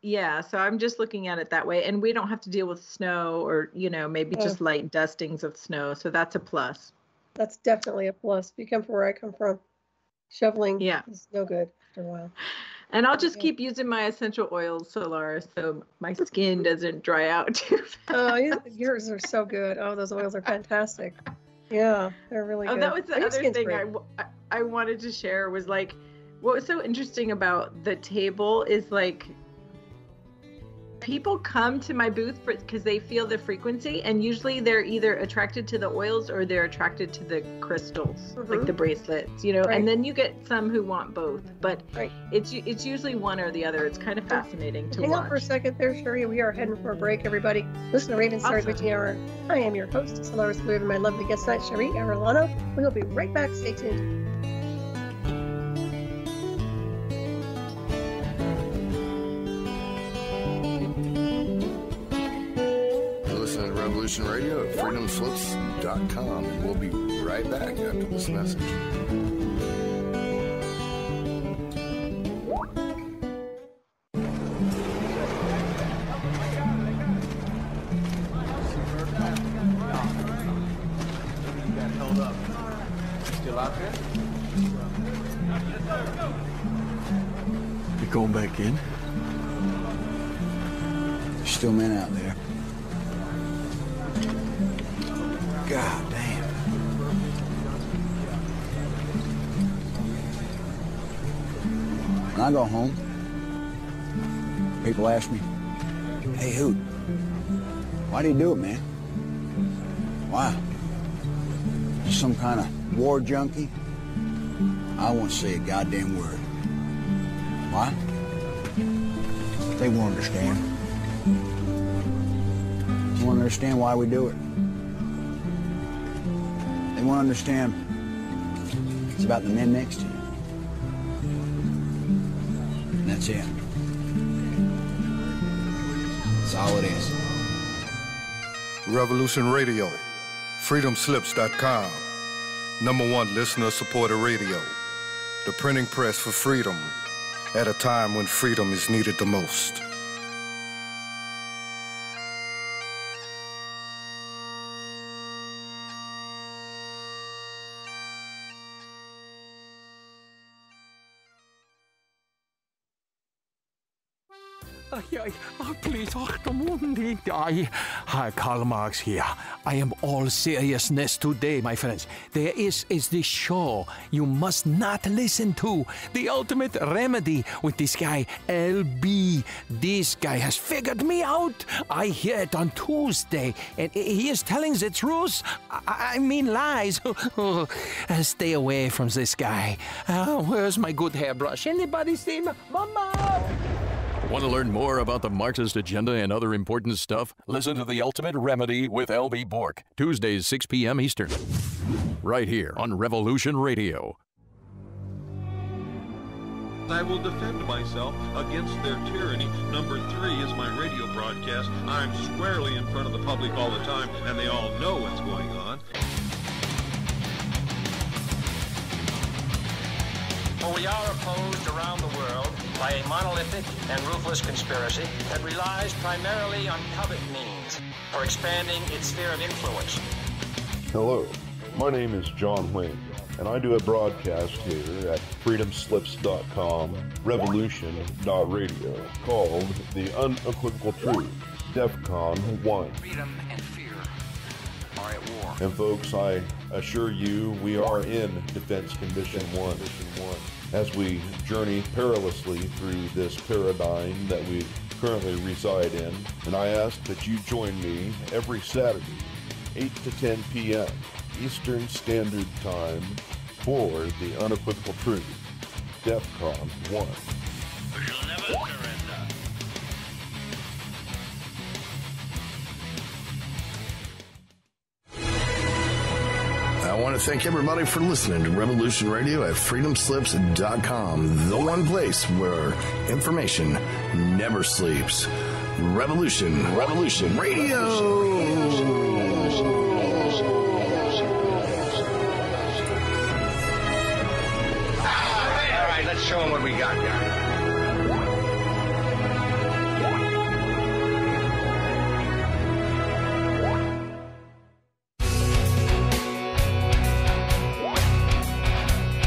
Yeah. So I'm just looking at it that way. And we don't have to deal with snow or, you know, maybe just light dustings of snow. So that's a plus. That's definitely a plus. If you come from where I come from, shoveling is no good after a while. And I'll just keep using my essential oils, Solaris, so my skin doesn't dry out too fast. Oh, yours are so good. Oh, those oils are fantastic. Yeah, they're really good. That was the other thing I wanted to share was, like, what was so interesting about the table is, like, people come to my booth because they feel the frequency, and usually they're either attracted to the oils or they're attracted to the crystals, like the bracelets, you know, and then you get some who want both, but it's usually one or the other. It's kind of fascinating to watch. Hang on for a second there, Cheri. We are heading for a break, everybody. Listen to RavenStar's Witching Hour. I am your host, Solaris BlueRaven, and my lovely guest tonight, Cheri Arellano. We will be right back. Stay tuned. Revolution Radio at freedomslips.com, and we'll be right back after this message. Still out there? You going back in? There's still men out there. God damn. When I go home, people ask me, "Hey, Hoot, why do you do it, man? Why? You some kind of war junkie?" I won't say a goddamn word. Why? They won't understand. They won't understand why we do it. They won't understand it's about the men next to you. And that's it. That's all it is. Revolution Radio, freedomslips.com, #1 listener-supported radio, the printing press for freedom at a time when freedom is needed the most. Please, Hi, Karl Marx here. I am all seriousness today, my friends. There is this show you must not listen to. The Ultimate Remedy with this guy, LB. This guy has figured me out. I hear it on Tuesday, and he is telling the truth. I mean lies. Stay away from this guy. Where's my good hairbrush? Anybody see me? Mama! Want to learn more about the Marxist agenda and other important stuff? Listen to The Ultimate Remedy with L.B. Bork, Tuesdays, 6 p.m. Eastern. Right here on Revolution Radio. I will defend myself against their tyranny. Number 3 is my radio broadcast. I'm squarely in front of the public all the time, and they all know what's going on. For we are opposed around the world by a monolithic and ruthless conspiracy that relies primarily on covert means for expanding its sphere of influence. Hello, my name is John Wayne, and I do a broadcast here at freedomslips.com, revolution.radio, called The Unequivocal Truth, DEFCON 1. Freedom and fear are at war. And folks, I assure you, we are in Defense Condition 1. As we journey perilously through this paradigm that we currently reside in, and I ask that you join me every Saturday, 8 to 10 p.m. Eastern Standard Time for The Unequivocal Truth, DEFCON 1. We shall never surrender. I want to thank everybody for listening to Revolution Radio at freedomslips.com, the one place where information never sleeps. Revolution Radio. All right, let's show them what we got here.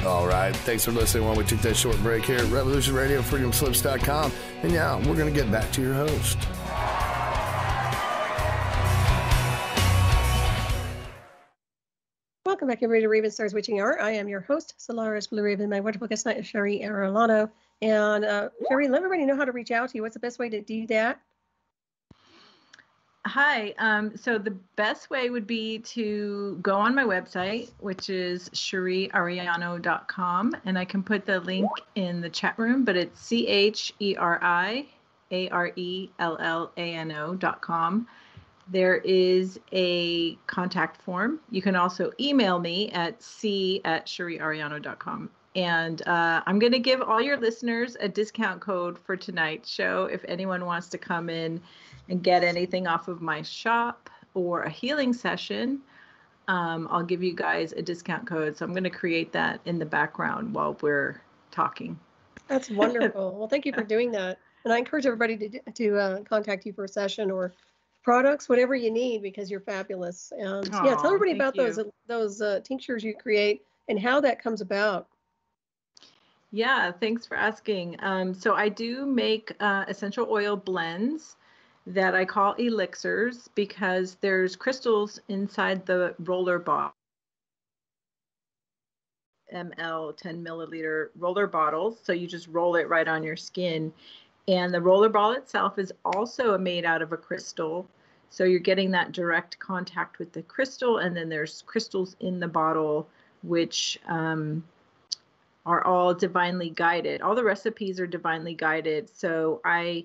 All right, thanks for listening while we took that short break here at Revolution Radio, freedomslips.com. And now we're going to get back to your host. Welcome back, everybody, to RavenStar's Witching Hour. I am your host, Solaris BlueRaven. My wonderful guest tonight is Cheri Arellano. And Cheri, let everybody know how to reach out to you. What's the best way to do that? Hi. So the best way would be to go on my website, which is cheriarellano.com, and I can put the link in the chat room, but it's cheriarellano.com. There is a contact form. You can also email me at c@cheriarellano.com. And I'm going to give all your listeners a discount code for tonight's show if anyone wants to come in and get anything off of my shop or a healing session. I'll give you guys a discount code. So I'm going to create that in the background while we're talking. That's wonderful. Well, thank you for doing that. And I encourage everybody to contact you for a session or products, whatever you need, because you're fabulous. And yeah, tell everybody about those tinctures you create and how that comes about. Yeah, thanks for asking. So I do make essential oil blends that I call elixirs because there's crystals inside the roller bottle, ml 10 milliliter roller bottles. So you just roll it right on your skin. And the roller ball itself is also made out of a crystal. So you're getting that direct contact with the crystal. And then there's crystals in the bottle, which are all divinely guided. All the recipes are divinely guided. So I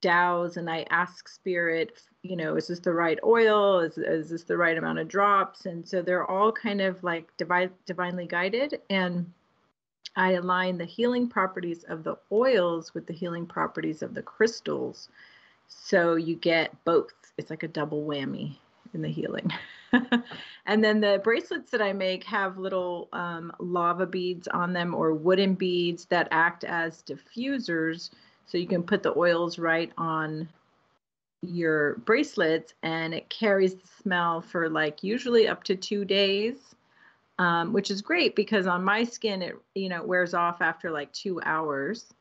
douse and I ask spirit, you know, is this the right oil? Is this the right amount of drops? And so they're all kind of like divinely guided. And I align the healing properties of the oils with the healing properties of the crystals. So you get both. It's like a double whammy in the healing. And then the bracelets that I make have little lava beads on them or wooden beads that act as diffusers. So you can put the oils right on your bracelets and it carries the smell for like usually up to 2 days, which is great because on my skin, it wears off after like 2 hours.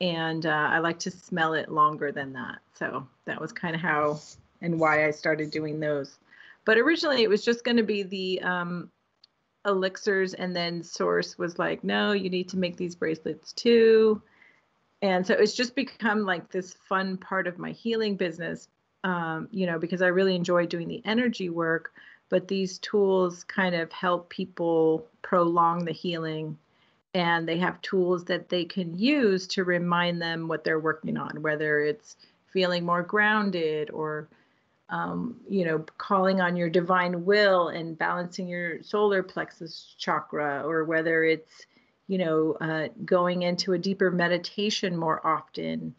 and I like to smell it longer than that. So that was kind of how and why I started doing those. But originally it was just going to be the elixirs, and then Source was like, no, you need to make these bracelets too. And so it's just become like this fun part of my healing business, you know, because I really enjoy doing the energy work, but these tools kind of help people prolong the healing, and they have tools that they can use to remind them what they're working on, whether it's feeling more grounded or, you know, calling on your divine will and balancing your solar plexus chakra, or whether it's, you know, going into a deeper meditation more often,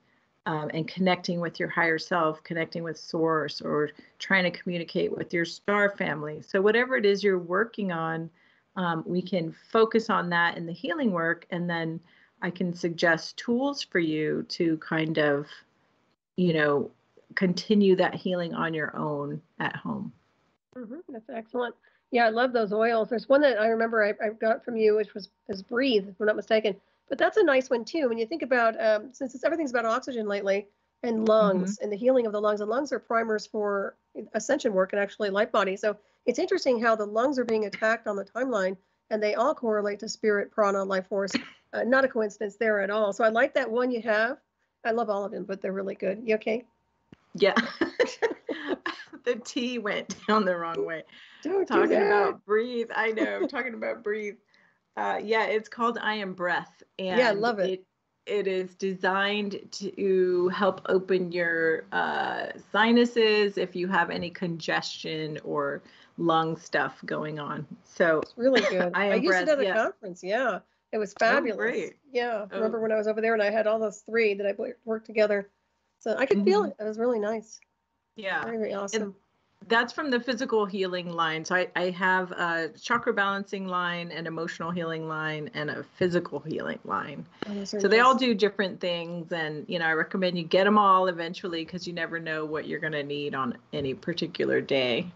and connecting with your higher self, connecting with Source, or trying to communicate with your star family. So whatever it is you're working on, we can focus on that in the healing work, and then I can suggest tools for you to kind of, you know, continue that healing on your own at home. That's excellent. Yeah, I love those oils. There's one that I remember I got from you, which is Breathe, if I'm not mistaken. But that's a nice one too. When you think about, since everything's about oxygen lately, and lungs, and the healing of the lungs. And lungs are primers for ascension work and actually light body. So it's interesting how the lungs are being attacked on the timeline, and they all correlate to spirit, prana, life force. Not a coincidence there at all. So I like that one you have. I love all of them, but they're really good. You okay? Yeah. The T went down the wrong way. Don't talking do that. About Breathe. I know. I'm talking about Breathe. Yeah, it's called I Am Breath. And yeah, I love it. It is designed to help open your sinuses if you have any congestion or lung stuff going on. So it's really good. I used it at a yeah. conference. Yeah, it was fabulous. Oh, great. Yeah, I remember when I was over there and I had all those three that I worked together. So I could feel it. It was really nice. Yeah. Very, very awesome. And that's from the physical healing line. So I have a chakra balancing line, an emotional healing line, and a physical healing line. So they all do different things. And, you know, I recommend you get them all eventually, because you never know what you're going to need on any particular day.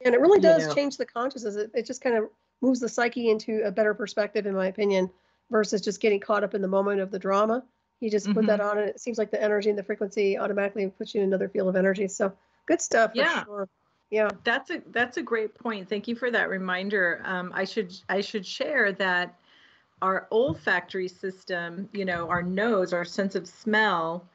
And it really does change the consciousness. It just kind of moves the psyche into a better perspective, in my opinion, versus just getting caught up in the moment of the drama. You just put that on, and it seems like the energy and the frequency automatically puts you in another field of energy. So good stuff for sure. Yeah, that's a great point. Thank you for that reminder. I should share that our olfactory system, you know, our nose, our sense of smell,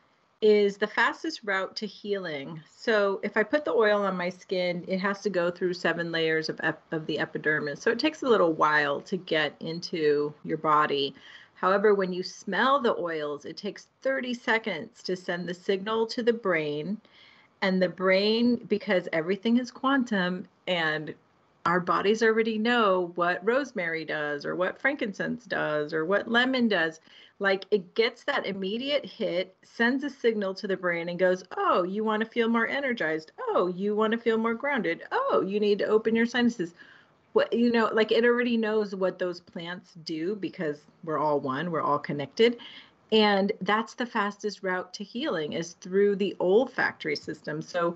is the fastest route to healing. So if I put the oil on my skin, it has to go through 7 layers of the epidermis. So it takes a little while to get into your body. However, when you smell the oils, it takes 30 seconds to send the signal to the brain. And the brain, because everything is quantum and our bodies already know what rosemary does, or what frankincense does, or what lemon does, like it gets that immediate hit, sends a signal to the brain and goes, oh, you want to feel more energized. Oh, you want to feel more grounded. Oh, you need to open your sinuses. What, you know, like it already knows what those plants do, because we're all one, we're all connected. And that's the fastest route to healing, is through the olfactory system. So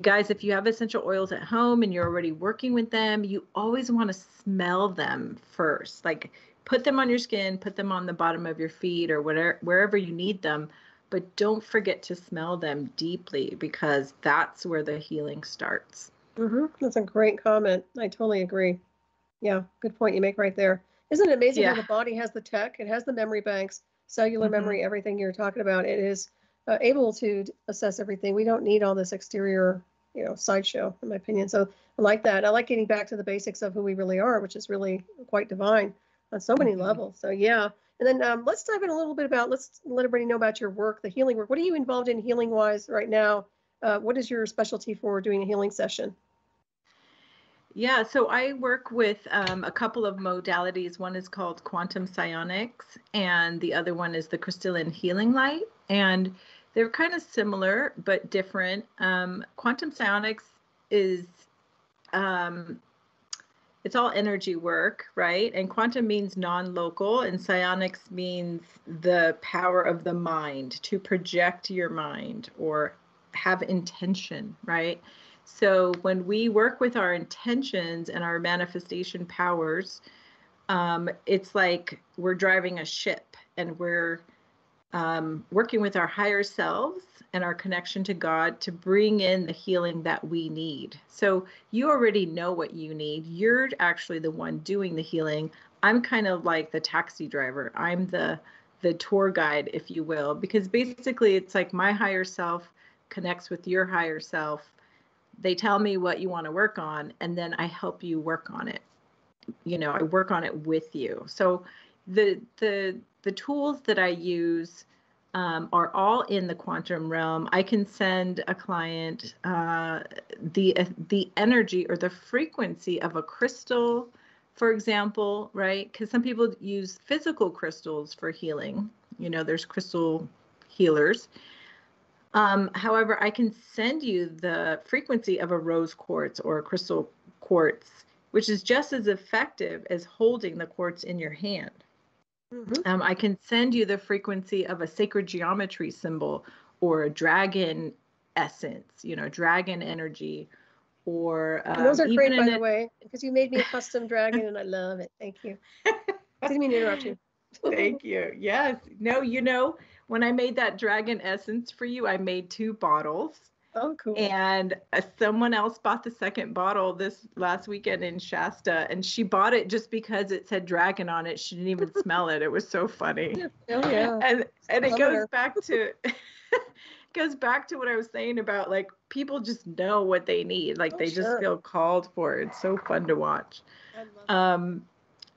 guys, if you have essential oils at home and you're already working with them, you always want to smell them first. Like put them on your skin, put them on the bottom of your feet, or wherever you need them. But don't forget to smell them deeply, because that's where the healing starts. That's a great comment. I totally agree. Yeah, good point you make right there. Isn't it amazing how the body has the tech? It has the memory banks, cellular memory, everything you're talking about. It is able to assess everything. We don't need all this exterior, you know, sideshow, in my opinion. So I like that. I like getting back to the basics of who we really are, which is really quite divine on so many levels. So yeah. And then let's dive in a little bit about, let's let everybody know about your work, the healing work. What are you involved in healing wise right now? What is your specialty for doing a healing session? Yeah, so I work with a couple of modalities. One is called quantum psionics, and the other one is the crystalline healing light. And they're kind of similar, but different. Quantum psionics is, it's all energy work, right? And quantum means non-local, and psionics means the power of the mind, to project your mind or have intention, right? So when we work with our intentions and our manifestation powers, it's like we're driving a ship, and we're working with our higher selves and our connection to God to bring in the healing that we need. So you already know what you need. You're actually the one doing the healing. I'm kind of like the taxi driver. I'm the tour guide, if you will, because basically it's like my higher self connects with your higher self. They tell me what you want to work on, and then I help you work on it. I work on it with you. So the tools that I use are all in the quantum realm. I can send a client the energy or the frequency of a crystal, for example, right? Because some people use physical crystals for healing. There's crystal healers. However, I can send you the frequency of a rose quartz or a crystal quartz, which is just as effective as holding the quartz in your hand. Mm-hmm. I can send you the frequency of a sacred geometry symbol or a dragon essence, dragon energy, or and those are great, by the way, because you made me a custom dragon and I love it. Thank you. Didn't mean to interrupt you. Thank you. Yes. No, when I made that dragon essence for you, I made 2 bottles. Oh, cool. And someone else bought the second bottle this last weekend in Shasta, and she bought it just because it said dragon on it. She didn't even smell it. It was so funny. Oh, yeah. And it goes back to what I was saying about, like, people just know what they need. Like, they just feel called for it. It's so fun to watch.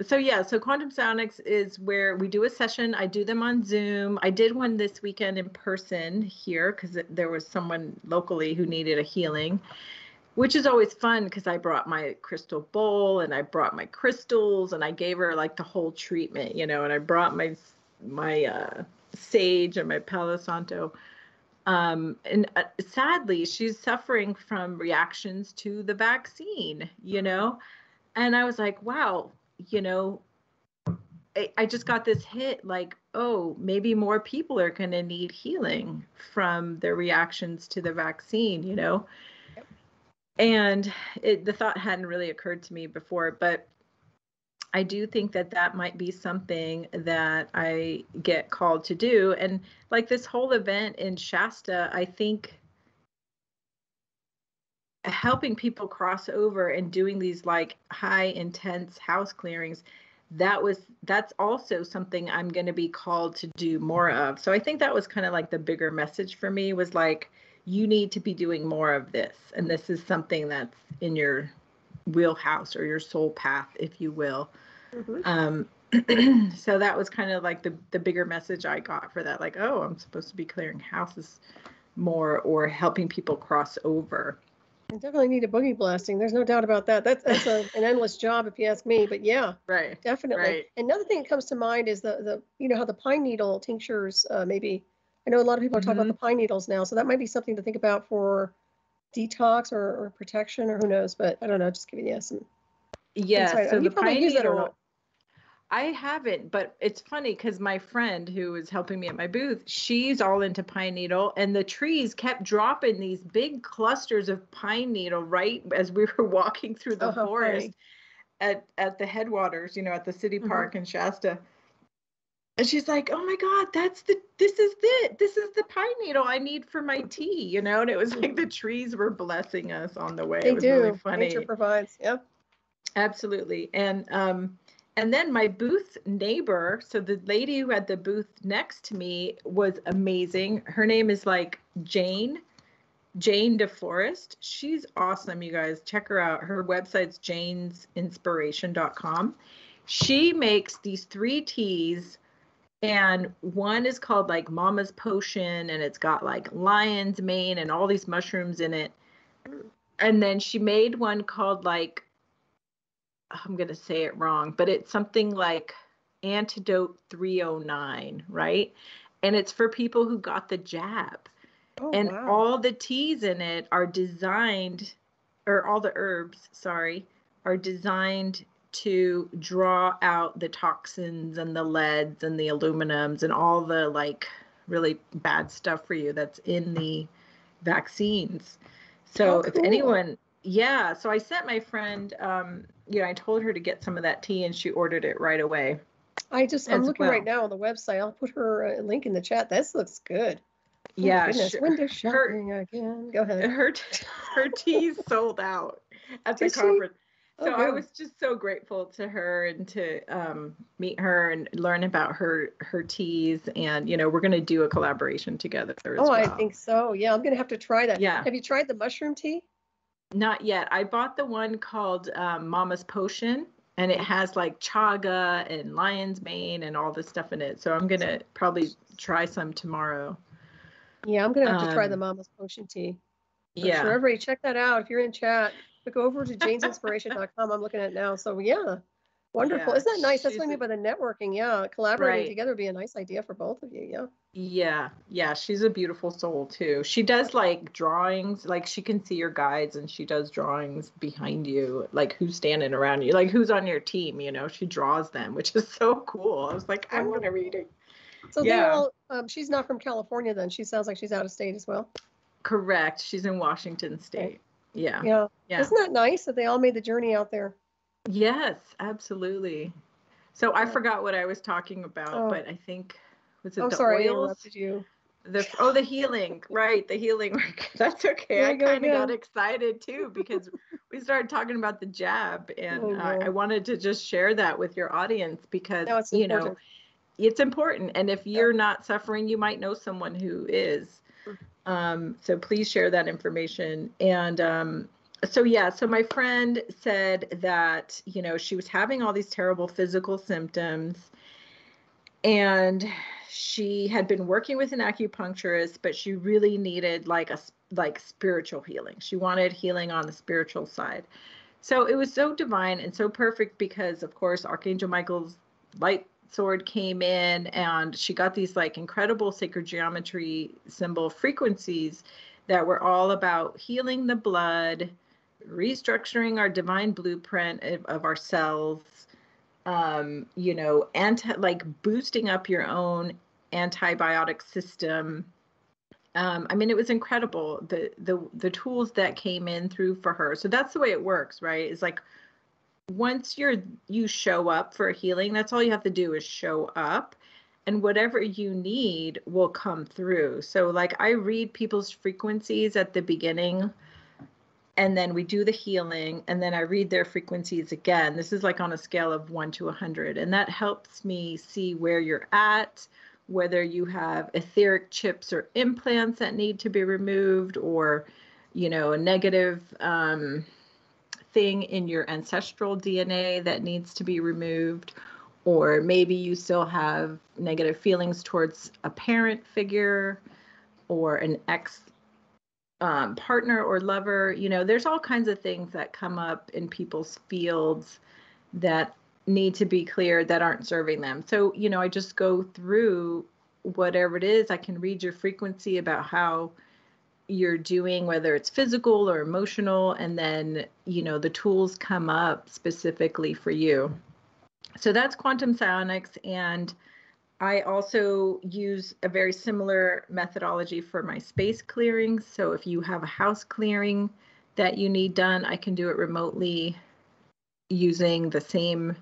So Quantum Psionics is where we do a session. I do them on Zoom. I did one this weekend in person here because there was someone locally who needed a healing, which is always fun because I brought my crystal bowl and I brought my crystals and I gave her like the whole treatment, and I brought my sage and my Palo Santo. And sadly, she's suffering from reactions to the vaccine, and I was like, wow. I just got this hit like, oh, maybe more people are going to need healing from their reactions to the vaccine, Yep. And the thought hadn't really occurred to me before, but I do think that might be something that I get called to do. And like this whole event in Shasta, I think helping people cross over and doing these like high intense house clearings, that's also something I'm going to be called to do more of. So I think that was kind of like the bigger message for me, was like, you need to be doing more of this. And this is something that's in your wheelhouse or your soul path, if you will. Mm-hmm. So that was kind of like the bigger message I got for that. Like, oh, I'm supposed to be clearing houses more or helping people cross over. I definitely need a boogie blasting. There's no doubt about that. That's an endless job, if you ask me. But yeah, right, definitely. Right. Another thing that comes to mind is the how the pine needle tinctures. Maybe I know a lot of people are talking about the pine needles now, so that might be something to think about for detox or protection, or who knows. But I don't know. Just giving you some. Yeah. So the pine needle. I haven't, but it's funny because my friend who was helping me at my booth, she's all into pine needle, and the trees kept dropping these big clusters of pine needle right as we were walking through the forest at the headwaters, at the city park in Shasta. And she's like, "Oh my God, this is the pine needle I need for my tea," and it was like the trees were blessing us on the way. They it was do. Really funny. Nature provides. Yep. Absolutely. And then my booth neighbor, so the lady who had the booth next to me was amazing. Her name is like Jane DeForest. She's awesome, you guys. Check her out. Her website's janesinspiration.com. She makes these 3 teas, and one is called like Mama's Potion, and it's got like lion's mane and all these mushrooms in it. And then she made one called like, I'm going to say it wrong, but it's something like Antidote 309, right? And it's for people who got the jab. Oh, and wow. All the teas in it are designed, or all the herbs, are designed to draw out the toxins and the leads and the aluminums and all the like really bad stuff for you that's in the vaccines. So if anyone... Yeah, so I sent my friend, I told her to get some of that tea, and she ordered it right away. I'm looking right now on the website. I'll put her link in the chat. This looks good. Yeah, goodness. Window shopping again. Go ahead. Her teas sold out at the conference. So I was just so grateful to her and to meet her and learn about her teas. And, you know, we're going to do a collaboration together as well. I think so. Yeah, I'm going to have to try that. Yeah. Have you tried the mushroom tea? Not yet. I bought the one called Mama's Potion, and it has like chaga and lion's mane and all this stuff in it. So I'm going to probably try some tomorrow. Yeah, I'm going to have to try the Mama's Potion tea. Yeah. Sure, everybody check that out. If you're in chat, go over to janesinspiration.com. I'm looking at it now. So yeah, wonderful. Isn't that nice? That's what I mean by the networking. Yeah, collaborating together would be a nice idea for both of you. Yeah. Yeah. She's a beautiful soul too. She does like drawings, like she can see your guides and she does drawings behind you, like who's standing around you, like who's on your team. You know, she draws them, which is so cool. I was like, I want to read it. So they all. She's not from California then. She sounds like she's out of state as well. Correct. She's in Washington State. Okay. Yeah. Isn't that nice that they all made the journey out there? Yes, absolutely. So I forgot what I was talking about, but I think was it the sorry, oils? I interrupted you. The healing, right? The healing work. That's okay. I kind of got excited too because we started talking about the jab, and I wanted to just share that with your audience because you know it's important. And if you're not suffering, you might know someone who is. So please share that information. And so my friend said that, you know, she was having all these terrible physical symptoms and she had been working with an acupuncturist, but she really needed like spiritual healing. She wanted healing on the spiritual side. So it was so divine and so perfect because, of course, Archangel Michael's light sword came in and she got these like incredible sacred geometry symbol frequencies that were all about healing the blood, restructuring our divine blueprint of ourselves, you know, boosting up your own antibiotic system. I mean, it was incredible, the tools that came in through for her. So that's the way it works, right? It's like once you show up for healing, that's all you have to do is show up, and whatever you need will come through. So like I read people's frequencies at the beginning, and then we do the healing, and then I read their frequencies again. This is like on a scale of 1 to 100, and that helps me see where you're at, whether you have etheric chips or implants that need to be removed, or, you know, a negative thing in your ancestral DNA that needs to be removed, or maybe you still have negative feelings towards a parent figure or an ex partner or lover. You know, there's all kinds of things that come up in people's fields that need to be cleared that aren't serving them. So, you know, I just go through whatever it is. I can read your frequency about how you're doing, whether it's physical or emotional, and then, you know, the tools come up specifically for you. So that's quantum psionics. And I also use a very similar methodology for my space clearings. So if you have a house clearing that you need done, I can do it remotely using the same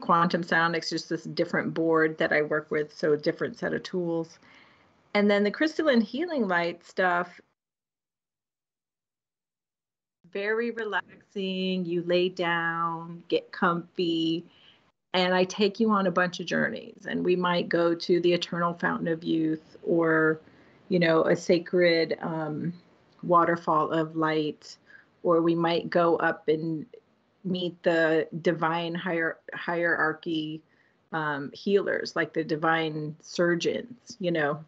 quantum psionics, just this different board that I work with. So a different set of tools. And then the crystalline healing light stuff, very relaxing. You lay down, get comfy, and I take you on a bunch of journeys. And we might go to the Eternal Fountain of Youth, or, you know, a sacred waterfall of light, or we might go up and meet the divine hierarchy healers, like the divine surgeons, you know.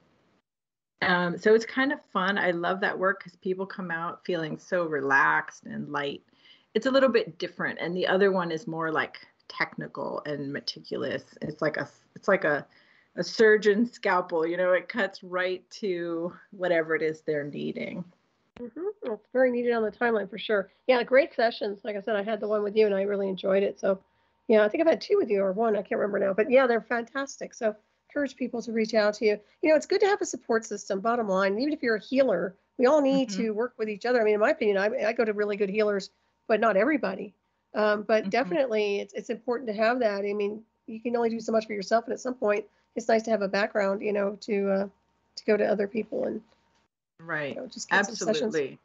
So it's kind of fun. I love that work because people come out feeling so relaxed and light. It's a little bit different. And the other one is more like technical and meticulous. It's like a surgeon's scalpel, you know, it cuts right to whatever it is they're needing. Mm-hmm. It's very needed on the timeline for sure. Yeah, great sessions. Like I said, I had the one with you and I really enjoyed it. So yeah, I think I've had 2 with you or 1. I can't remember now. But yeah, they're fantastic. So encourage people to reach out to you. You know, it's good to have a support system, bottom line. Even if you're a healer, we all need to work with each other. I mean, in my opinion, I go to really good healers, but not everybody. But definitely it's important to have that. I mean, you can only do so much for yourself, and at some point, it's nice to have a background, you know, to go to other people and right, just get some sessions. absolutely.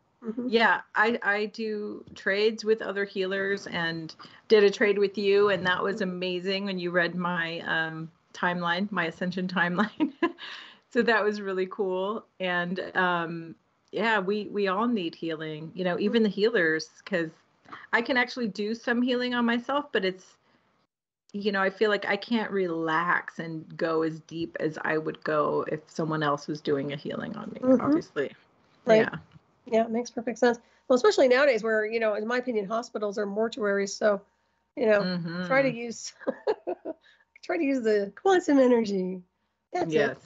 Yeah, I do trades with other healers, and did a trade with you, and that was amazing when you read my timeline, my Ascension timeline. So that was really cool. And yeah, we all need healing, you know, even the healers, because I can actually do some healing on myself, but it's, you know, I feel like I can't relax and go as deep as I would go if someone else was doing a healing on me, obviously. Right. Yeah. Yeah, it makes perfect sense. Well, especially nowadays where, you know, in my opinion, hospitals are mortuaries. So, you know, try to use the quantum energy. That's yes, it.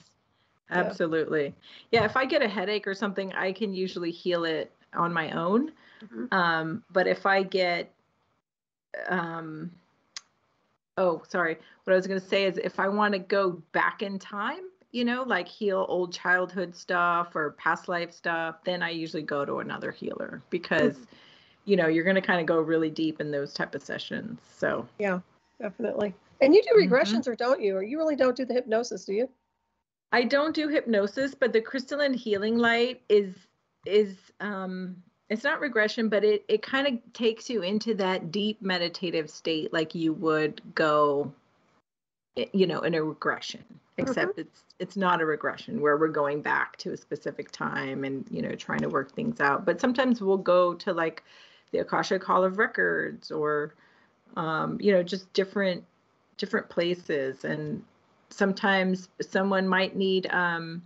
absolutely. Yeah, if I get a headache or something, I can usually heal it on my own. But if I get, oh, sorry. What I was going to say is if I want to go back in time, you know, like heal old childhood stuff or past life stuff, then I usually go to another healer because, you know, you're going to kind of go really deep in those type of sessions. So yeah, definitely. And you do regressions or don't you? Or you really don't do the hypnosis, do you? I don't do hypnosis, but the crystalline healing light is it's not regression, but it kind of takes you into that deep meditative state like you would go, you know, in a regression, except it's not a regression where we're going back to a specific time and, you know, trying to work things out. But sometimes we'll go to like the Akashic Hall of Records or, you know, just different places. And sometimes someone might need an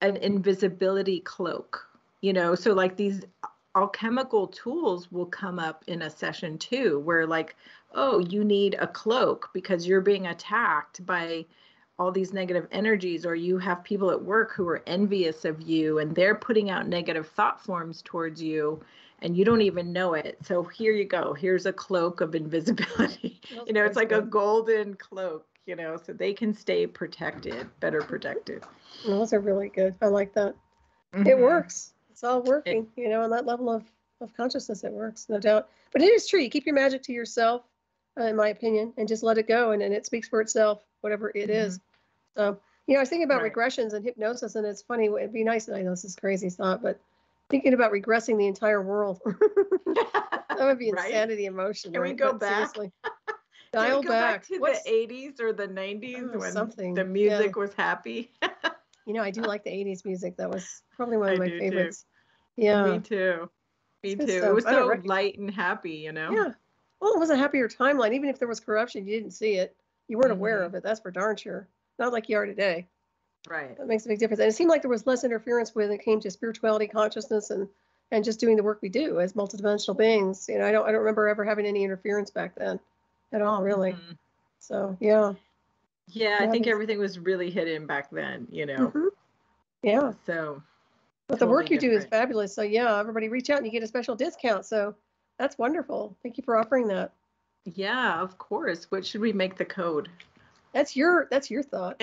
invisibility cloak, you know, so like these alchemical tools will come up in a session too, where like, oh, you need a cloak because you're being attacked by all these negative energies, or you have people at work who are envious of you and they're putting out negative thought forms towards you and you don't even know it. So here you go. Here's a cloak of invisibility. You know, it's like a golden cloak, you know, so they can stay protected, better protected. Those are really good. I like that. It works. It's all working, you know, on that level of consciousness, it works, no doubt. But it is true. You keep your magic to yourself, in my opinion, and just let it go. And then it speaks for itself, whatever it is. So, you know, I was thinking about regressions and hypnosis, and it's funny. It'd be nice. I know this is crazy thought, but thinking about regressing the entire world. That would be insanity in motion. Can we go back? Seriously. Dial back to the 80s or the 90s when the music was happy? You know, I do like the 80s music. That was probably one of my favorites. Too. Yeah. Me too. It was so light and happy, you know? Yeah. Well, it was a happier timeline. Even if there was corruption, you didn't see it. You weren't aware of it. That's for darn sure. Not like you are today. Right. That makes a big difference. And it seemed like there was less interference when it came to spirituality, consciousness, and just doing the work we do as multidimensional beings. You know, I don't remember ever having any interference back then at all, really. So, yeah. Yeah, I think everything was really hidden back then, you know. Yeah. So, but the work you do is fabulous. So, yeah, everybody reach out and you get a special discount. So, that's wonderful. Thank you for offering that. Yeah, of course. What should we make the code? That's your thought.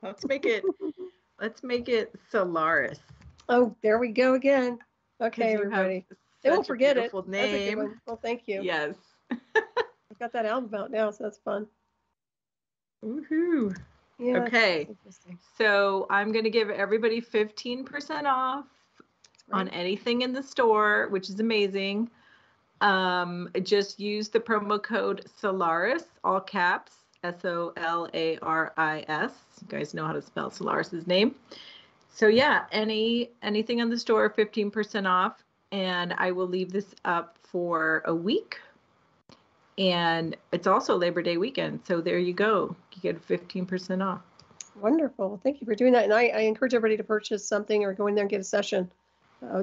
Let's make it Solaris. Oh, there we go again. Okay, everybody. They won't forget it. Name. That's a good one. Well, thank you. Yes. I've got that album out now, so that's fun. Woohoo. Yeah. Okay. So I'm going to give everybody 15% off on anything in the store, which is amazing. Just use the promo code Solaris, all caps, SOLARIS. You guys know how to spell Solaris's name. So yeah, anything on the store, 15% off. And I will leave this up for a week. And it's also Labor Day weekend. So there you go. You get 15% off. Wonderful. Thank you for doing that. And I encourage everybody to purchase something or go in there and get a session.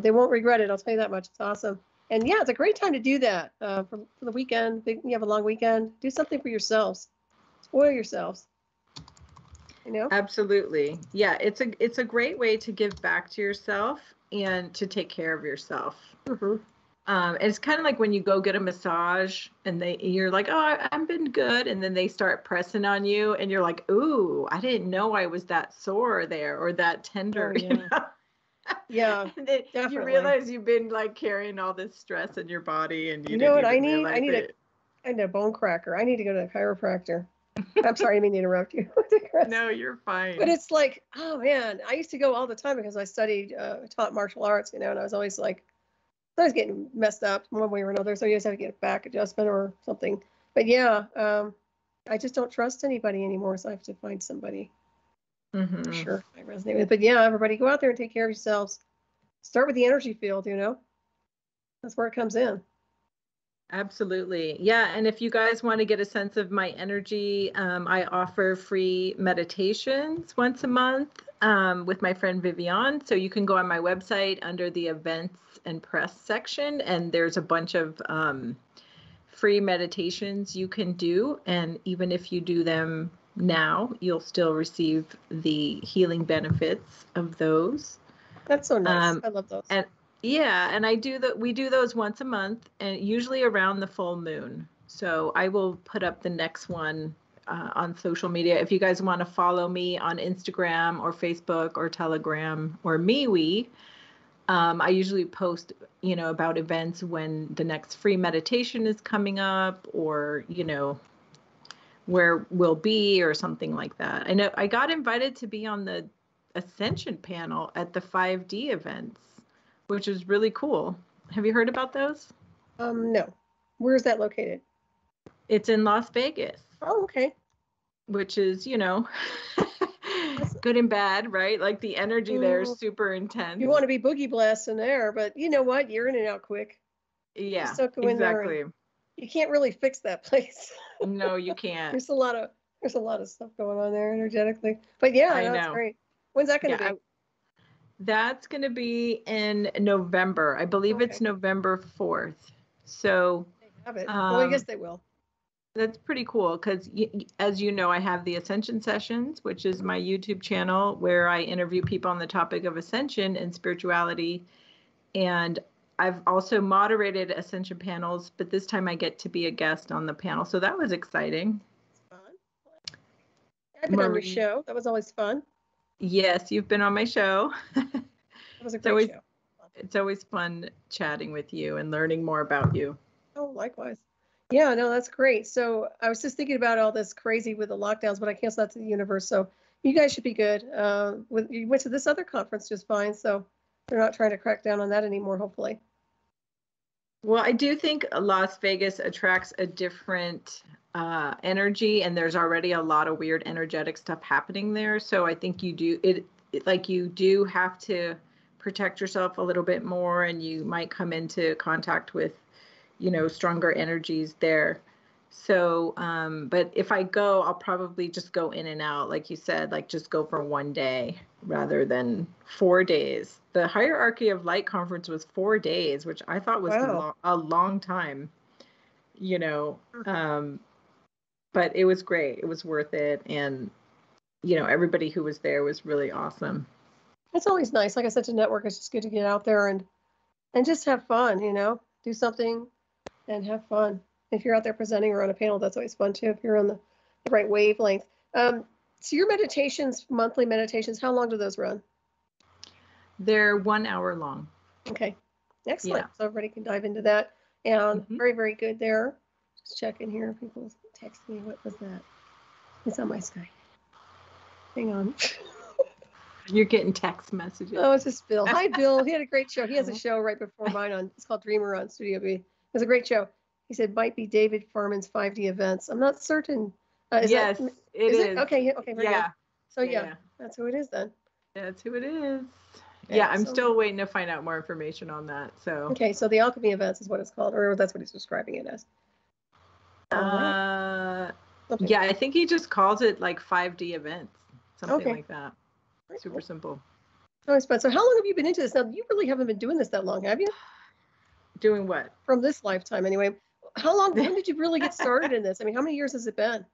They won't regret it. I'll tell you that much. It's awesome. And yeah, it's a great time to do that for the weekend. You have a long weekend. Do something for yourselves. Spoil yourselves. You know? Absolutely. Yeah, it's a great way to give back to yourself and to take care of yourself. It's kind of like when you go get a massage and you're like, oh, I've been good. And then they start pressing on you and you're like, ooh, I didn't know I was that sore there or that tender. Oh, yeah. You know? Yeah, and then definitely. You realize you've been like carrying all this stress in your body and you know what I need? I know, bone cracker. I need to go to a chiropractor. I'm sorry, I didn't mean to interrupt you. No, you're fine. But it's like, oh man, I used to go all the time because I taught martial arts, and I was always getting messed up one way or another. So you just have to get a back adjustment or something. But yeah, I just don't trust anybody anymore. So I have to find somebody. Mm-hmm. Sure, I resonate with. But yeah, everybody go out there and take care of yourselves. Start with the energy field, That's where it comes in. Absolutely. Yeah. And if you guys want to get a sense of my energy, I offer free meditations once a month with my friend Vivian. So you can go on my website under the events and press section, and there's a bunch of free meditations you can do. And even if you do them now, you'll still receive the healing benefits of those. That's so nice. I love those. And we do those once a month, and usually around the full moon. So I will put up the next one on social media. If you guys want to follow me on Instagram or Facebook or Telegram or MeWe, I usually post, about events when the next free meditation is coming up, or, where we'll be or something like that. I know I got invited to be on the Ascension panel at the 5D events, which is really cool. Have you heard about those? No. Where is that located? It's in Las Vegas. Oh, okay. Which is, good and bad, right? Like the energy there is super intense. You want to be boogie blasting there, but you know what? You're in and out quick. Yeah, exactly. You can't really fix that place. No, you can't. There's a lot of stuff going on there energetically. But yeah, that's great. When's that going to be? That's going to be in November. I believe it's November 4th. So they have it. Well, I guess they will. That's pretty cool because, as you know, I have the Ascension Sessions, which is my YouTube channel where I interview people on the topic of ascension and spirituality. And I've also moderated Ascension panels, but this time I get to be a guest on the panel. So that was exciting. It's fun. I've been on your show. That was always fun. Yes, you've been on my show. That was a great show. It's always fun chatting with you and learning more about you. Oh, likewise. Yeah, no, that's great. So I was just thinking about all this crazy with the lockdowns, but I canceled that to the universe. So you guys should be good. You went to this other conference just fine. So they're not trying to crack down on that anymore, hopefully. Well, I do think Las Vegas attracts a different energy, and there's already a lot of weird energetic stuff happening there. So I think you do have to protect yourself a little bit more, and you might come into contact with stronger energies there. So, but if I go, I'll probably just go in and out, like you said, like just go for one day rather than 4 days. The Hierarchy of Light conference was 4 days, which I thought was a long time, but it was great. It was worth it. And, everybody who was there was really awesome. It's always nice. Like I said, to network, it's just good to get out there and just have fun, do something and have fun. If you're out there presenting or on a panel, that's always fun too, if you're on the right wavelength. So your meditations, monthly meditations, how long do those run? They're 1 hour long. Okay. Excellent. Yeah. So everybody can dive into that. And very, very good there. Just checking here. People text me. What was that? It's on my Skype. Hang on. You're getting text messages. Oh, it's just Bill. Hi, Bill. He had a great show. He has a show right before mine it's called Dreamer on Studio B. It was a great show. He said might be David Farman's 5D events. I'm not certain. Yes, it is. Okay. Very yeah. Good. So yeah, that's who it is then. That's who it is. Yeah, I'm still waiting to find out more information on that. So okay, so the Alchemy events is what it's called, or that's what he's describing it as. Yeah, I think he just calls it like 5D events, something like that. Super simple. Oh, it's fun. So how long have you been into this? Now, you really haven't been doing this that long, have you? Doing what? From this lifetime, anyway. How long? When did you really get started in this? I mean, how many years has it been?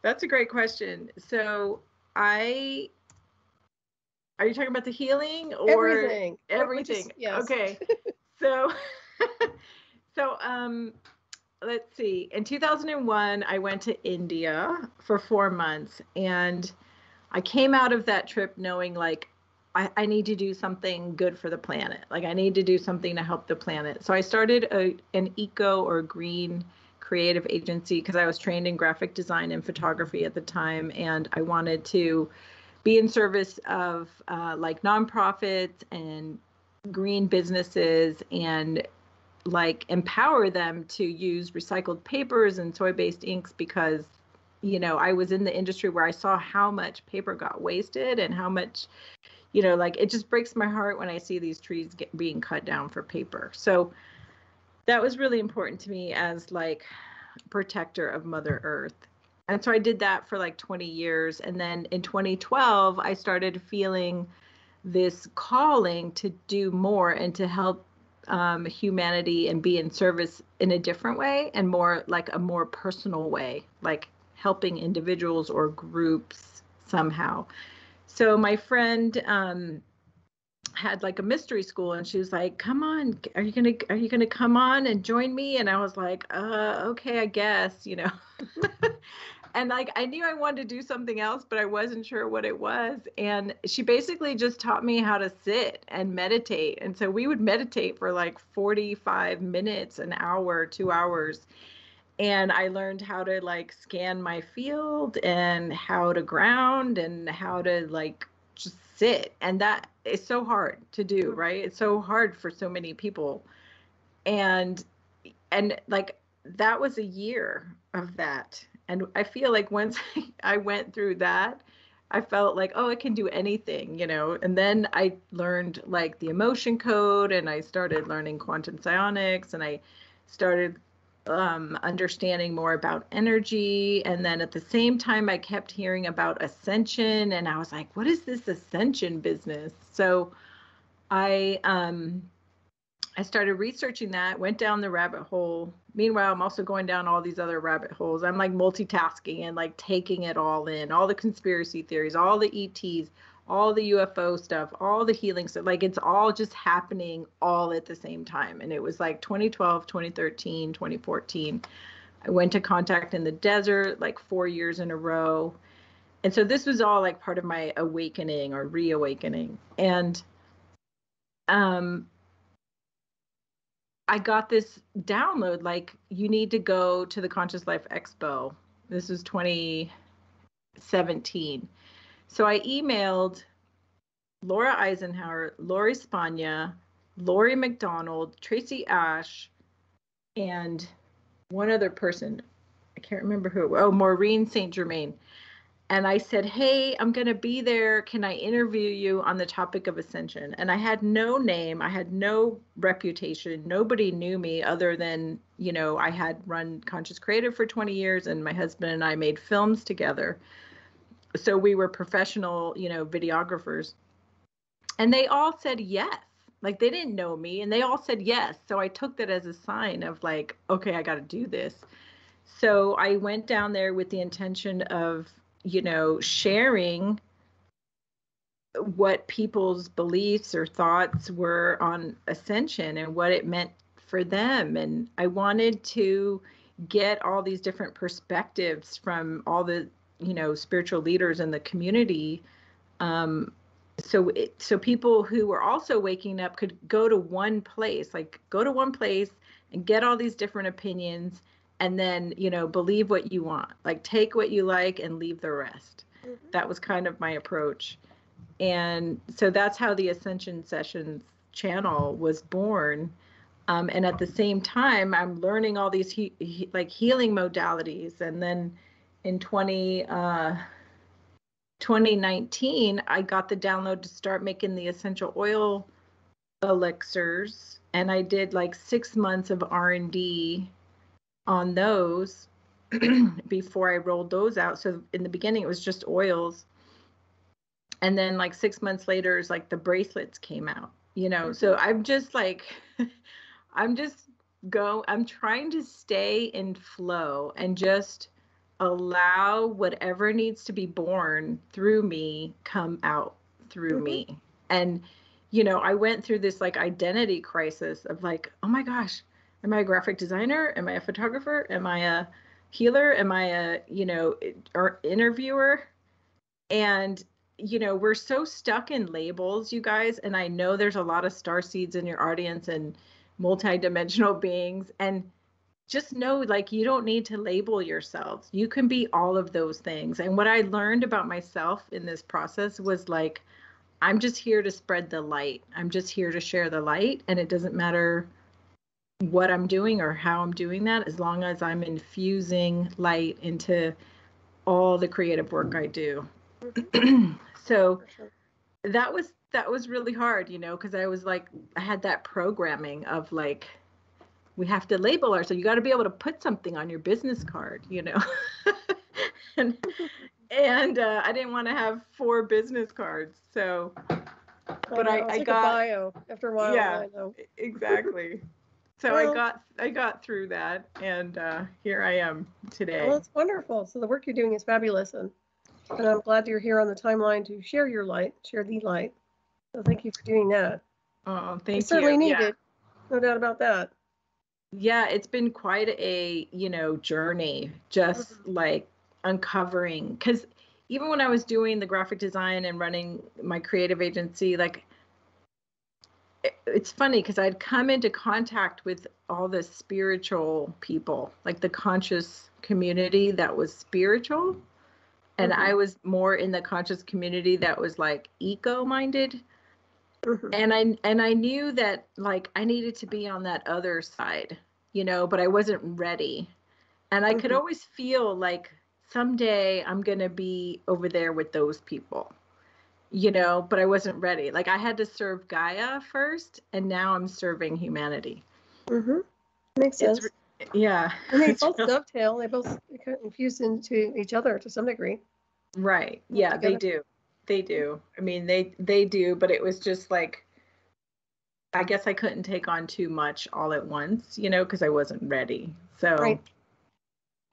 That's a great question. So are you talking about the healing or everything? Yes. Okay. So let's see. In 2001, I went to India for 4 months, and I came out of that trip knowing like I need to do something good for the planet. Like I need to do something to help the planet. So I started an eco or green creative agency because I was trained in graphic design and photography at the time, and I wanted to be in service of like nonprofits and green businesses and like empower them to use recycled papers and soy-based inks because, you know, I was in the industry where I saw how much paper got wasted and how much, you know, like it just breaks my heart when I see these trees being cut down for paper. So that was really important to me as like protector of Mother Earth. And so I did that for like 20 years. And then in 2012, I started feeling this calling to do more and to help humanity and be in service in a different way and more like a more personal way, like helping individuals or groups somehow. So my friend had like a mystery school, and she was like, come on, are you gonna come on and join me? And I was like, okay, I guess, you know. And like I knew I wanted to do something else, but I wasn't sure what it was. And she basically just taught me how to sit and meditate. And so we would meditate for like 45 minutes, an hour, 2 hours. And I learned how to like scan my field and how to ground and how to like just sit. And that is so hard to do, right? It's so hard for so many people. And like that was a year of that. And I feel like once I went through that, I felt like, oh, I can do anything, you know. And then I learned like the emotion code, and I started learning quantum psionics, and I started understanding more about energy. And then at the same time, I kept hearing about ascension, and I was like, what is this ascension business? So I started researching that, went down the rabbit hole. Meanwhile, I'm also going down all these other rabbit holes. I'm like multitasking and like taking it all in, all the conspiracy theories, all the ETs, all the UFO stuff, all the healing stuff. Like it's all just happening all at the same time. And it was like 2012, 2013, 2014. I went to Contact in the Desert like 4 years in a row. And so this was all like part of my awakening or reawakening. And I got this download, like, you need to go to the Conscious Life Expo. This was 2017. So I emailed Laura Eisenhower, Lori Spagna, Lori McDonald, Tracy Ash, and one other person. I can't remember who it was. Oh, Maureen St. Germain. And I said, hey, I'm going to be there. Can I interview you on the topic of ascension? And I had no name. I had no reputation. Nobody knew me other than, you know, I had run Conscious Creative for 20 years, and my husband and I made films together. So we were professional, you know, videographers. And they all said yes. Like they didn't know me, and they all said yes. So I took that as a sign of like, okay, I got to do this. So I went down there with the intention of, you know, sharing what people's beliefs or thoughts were on ascension and what it meant for them. And I wanted to get all these different perspectives from all the, you know, spiritual leaders in the community. So people who were also waking up could go to one place, like go to one place and get all these different opinions, and then, you know, believe what you want, like take what you like and leave the rest. Mm-hmm. That was kind of my approach. And so that's how the Ascension Sessions channel was born. And at the same time, I'm learning all these like healing modalities. And then in 2019, I got the download to start making the essential oil elixirs. And I did like 6 months of R&D on those before I rolled those out. So in the beginning, it was just oils. And then like 6 months later, it's like the bracelets came out, you know? So I'm just like, I'm trying to stay in flow and just allow whatever needs to be born through me come out through me. And, you know, I went through this like identity crisis of like, oh my gosh, am I a graphic designer? Am I a photographer? Am I a healer? Am I a, you know, or interviewer? And, you know, we're so stuck in labels, you guys. And I know there's a lot of star seeds in your audience and multidimensional beings. And just know, like, you don't need to label yourselves. You can be all of those things. And what I learned about myself in this process was like, I'm just here to spread the light. I'm just here to share the light. And it doesn't matter what I'm doing or how I'm doing that, as long as I'm infusing light into all the creative work I do. So that was really hard, you know, because I was like, I had that programming of like, we have to label ourselves. You got to be able to put something on your business card, you know. and I didn't want to have 4 business cards. So, but I like got a bio after a while. Yeah, I know. exactly. So well, I got through that, and here I am today. Well, it's wonderful. So the work you're doing is fabulous, and I'm glad you're here on the timeline to share your light, share the light. So thank you for doing that. Oh, thank you. Certainly needed, no doubt about that. Yeah, it's been quite a, you know, journey, just like uncovering, because even when I was doing the graphic design and running my creative agency, like, it's funny because I'd come into contact with all the spiritual people, like the conscious community that was spiritual. And I was more in the conscious community that was like eco-minded. And I knew that like I needed to be on that other side, you know, but I wasn't ready. And I could always feel like someday I'm going to be over there with those people, you know, but I wasn't ready. Like I had to serve Gaia first, and now I'm serving humanity. Makes sense. Yeah. And they both dovetail. They both kind of infuse into each other to some degree. Right. Yeah, they do. They do. I mean, they do, but it was just like, I guess I couldn't take on too much all at once, you know, because I wasn't ready. So. Right.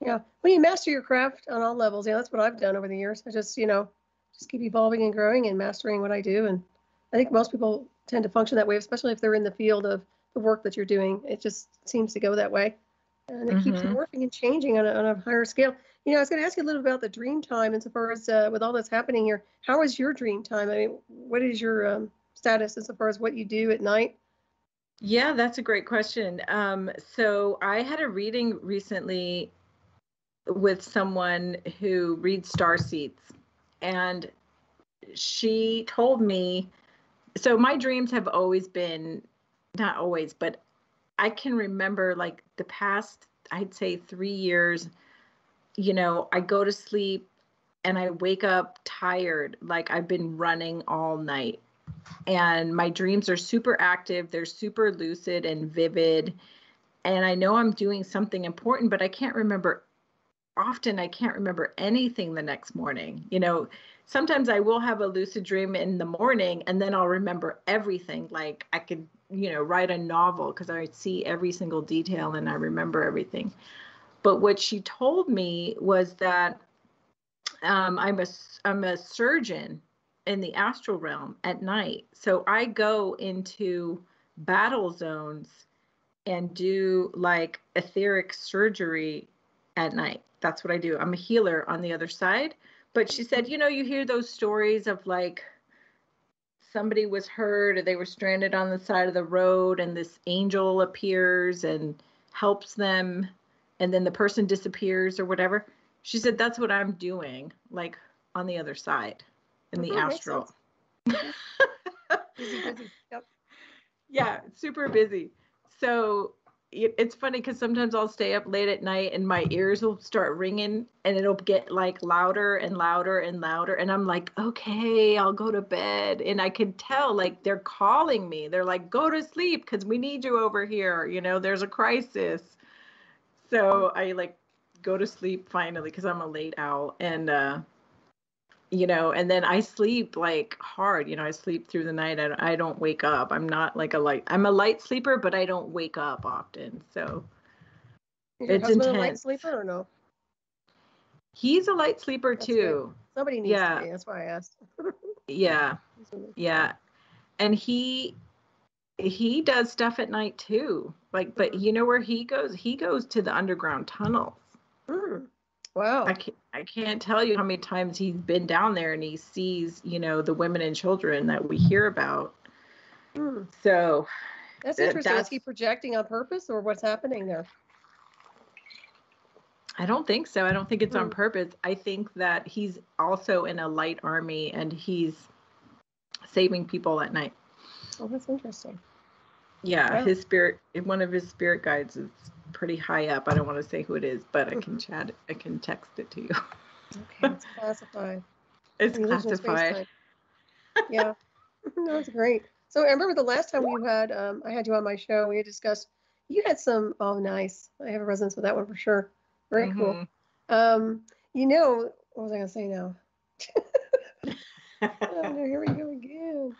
Yeah. Well, you master your craft on all levels. Yeah, that's what I've done over the years. I just, you know, just keep evolving and growing and mastering what I do. And I think most people tend to function that way, especially if they're in the field of the work that you're doing. It just seems to go that way. And it keeps morphing and changing on a higher scale. You know, I was going to ask you a little about the dream time insofar as with all that's happening here. How is your dream time? I mean, what is your status insofar as what you do at night? Yeah, that's a great question. So I had a reading recently with someone who reads starseeds, and she told me, so my dreams have always been, not always, but I can remember like the past, I'd say 3 years, you know, I go to sleep and I wake up tired, like I've been running all night. And my dreams are super active. They're super lucid and vivid. And I know I'm doing something important, but I can't remember. Often I can't remember anything the next morning. You know, sometimes I will have a lucid dream in the morning and then I'll remember everything. Like I could, you know, write a novel because I see every single detail and I remember everything. But what she told me was that I'm a surgeon in the astral realm at night. So I go into battle zones and do like etheric surgery at night. That's what I do. I'm a healer on the other side. But she said, you know, you hear those stories of like somebody was hurt or they were stranded on the side of the road and this angel appears and helps them and then the person disappears or whatever. She said, that's what I'm doing, like on the other side in the astral. Busy. Yep. Yeah, super busy. So it's funny because sometimes I'll stay up late at night and my ears will start ringing and it'll get like louder and louder and louder. And I'm like, okay, I'll go to bed. And I can tell like they're calling me. They're like, go to sleep because we need you over here. You know, there's a crisis. So I like go to sleep finally because I'm a late owl. And, you know, and then I sleep like hard, you know, I sleep through the night. I don't wake up. I'm not like I'm a light sleeper, but I don't wake up often. So is your it's husband intense. a light sleeper or no? He's a light sleeper too. Good. Somebody needs to be. That's why I asked. Yeah. And he does stuff at night too. Like, but you know where he goes? He goes to the underground tunnels. Wow. I can't tell you how many times he's been down there and he sees, you know, the women and children that we hear about. So that's interesting. Is he projecting on purpose or what's happening there? I don't think so. I don't think it's on purpose. I think that he's also in a light army and he's saving people at night. Oh, that's interesting. Yeah, Wow. his spirit, one of his spirit guides is pretty high up. I don't want to say who it is, but I can I can text it to you. Okay, it's classified. It's He lives in classified. space-time. Yeah, no, that's great. So I remember the last time you had, I had you on my show, we had discussed, you had some, oh, nice. I have a resonance with that one for sure. Very cool. You know, what was I going to say now? Oh, no, here we go again.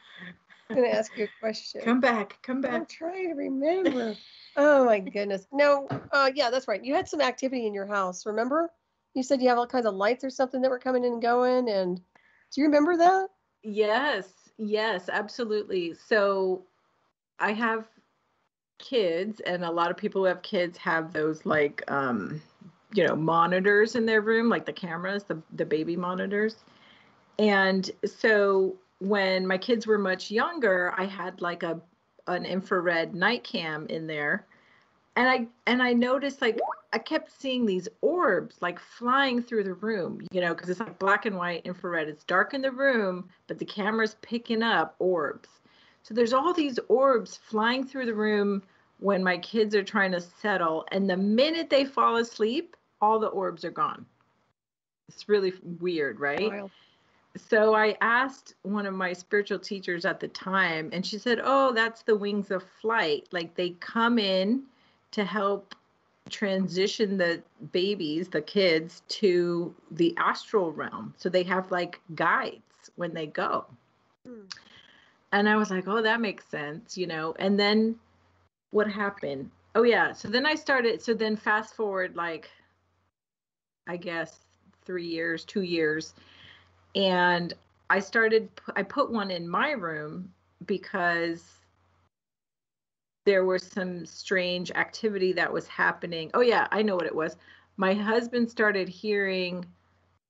I'm going to ask you a question. Come back. I'm trying to remember. Oh, my goodness. No, yeah, that's right. You had some activity in your house, remember? You said you have all kinds of lights or something that were coming in and going, and do you remember that? Yes, absolutely. So I have kids, and a lot of people who have kids have those like, monitors in their room, like the cameras, the baby monitors. And so when my kids were much younger, I had like an infrared night cam in there. And I noticed, like, I kept seeing these orbs like flying through the room, because it's like black and white infrared. It's dark in the room, but the camera's picking up orbs. So there's all these orbs flying through the room when my kids are trying to settle. And the minute they fall asleep, all the orbs are gone. It's really weird, right? Wild. So I asked one of my spiritual teachers at the time, and she said, oh, that's the wings of flight. Like, they come in to help transition the babies, the kids, to the astral realm. So they have like guides when they go. And I was like, oh, that makes sense, And then what happened? Oh, yeah. So then fast forward, like, I guess 2 years. And I put one in my room because there was some strange activity that was happening. Oh, yeah, I know what it was. My husband started hearing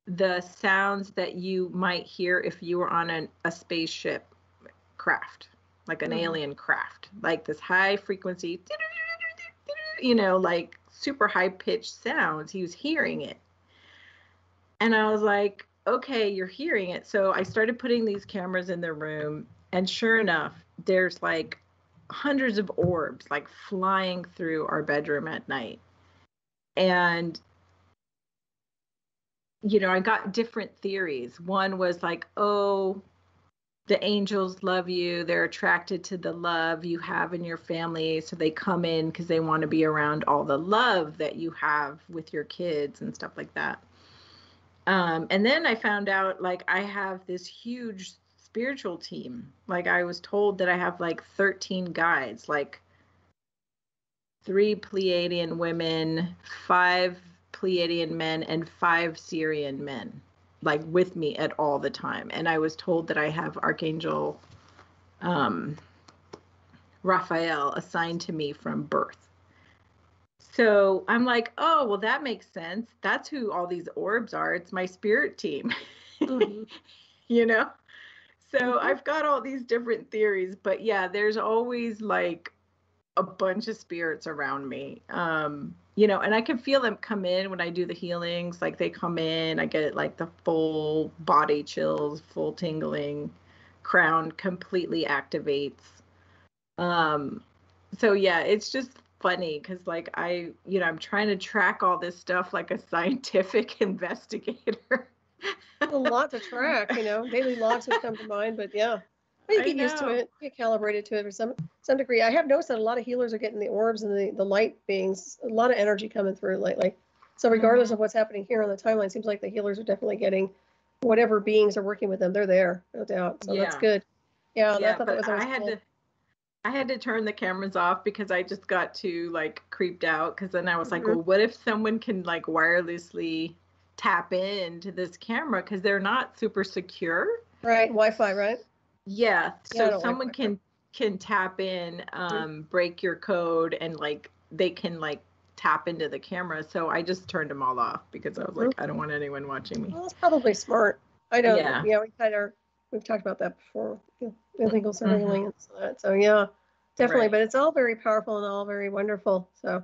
the sounds that you might hear if you were on a spaceship craft, like an alien craft, like this high frequency, like super high pitched sounds. He was hearing it. And I was like, okay, you're hearing it. So I started putting these cameras in the room, and sure enough, there's like hundreds of orbs like flying through our bedroom at night. And I got different theories. One was like, oh, the angels love you. They're attracted to the love you have in your family. So they come in because they want to be around all the love that you have with your kids and stuff like that. And then I found out, like, I have this huge spiritual team. Like, I was told that I have like 13 guides, like 3 Pleiadian women, 5 Pleiadian men, and 5 Syrian men, like, with me at all the time. And I was told that I have Archangel Raphael assigned to me from birth. So I'm like, oh, well, that makes sense. That's who all these orbs are. It's my spirit team, So I've got all these different theories, but yeah, there's always like a bunch of spirits around me, and I can feel them come in when I do the healings. Like, they come in, I get like the full body chills, full tingling, crown completely activates. So yeah, it's just funny because, like, I'm trying to track all this stuff like a scientific investigator. A lot to track, daily logs would come to mind, but yeah, you get used to it, get calibrated to it for some degree. I have noticed that a lot of healers are getting the orbs and the light beings, a lot of energy coming through lately. So regardless of what's happening here on the timeline, it seems like the healers are definitely getting whatever beings are working with them. They're there, no doubt. So that's good. Yeah, I thought that was always cool. I had to turn the cameras off because I just got too like creeped out, because then I was like, well, what if someone can like wirelessly tap into this camera, because they're not super secure. Right, Wi-Fi, right? Yeah, so someone can tap in, break your code, and like they can like tap into the camera. So I just turned them all off because I was like, I don't want anyone watching me. Well, that's probably smart. I don't. Yeah, we've talked about that before. Illegal surveillance. So yeah, definitely. Right. But it's all very powerful and all very wonderful. So,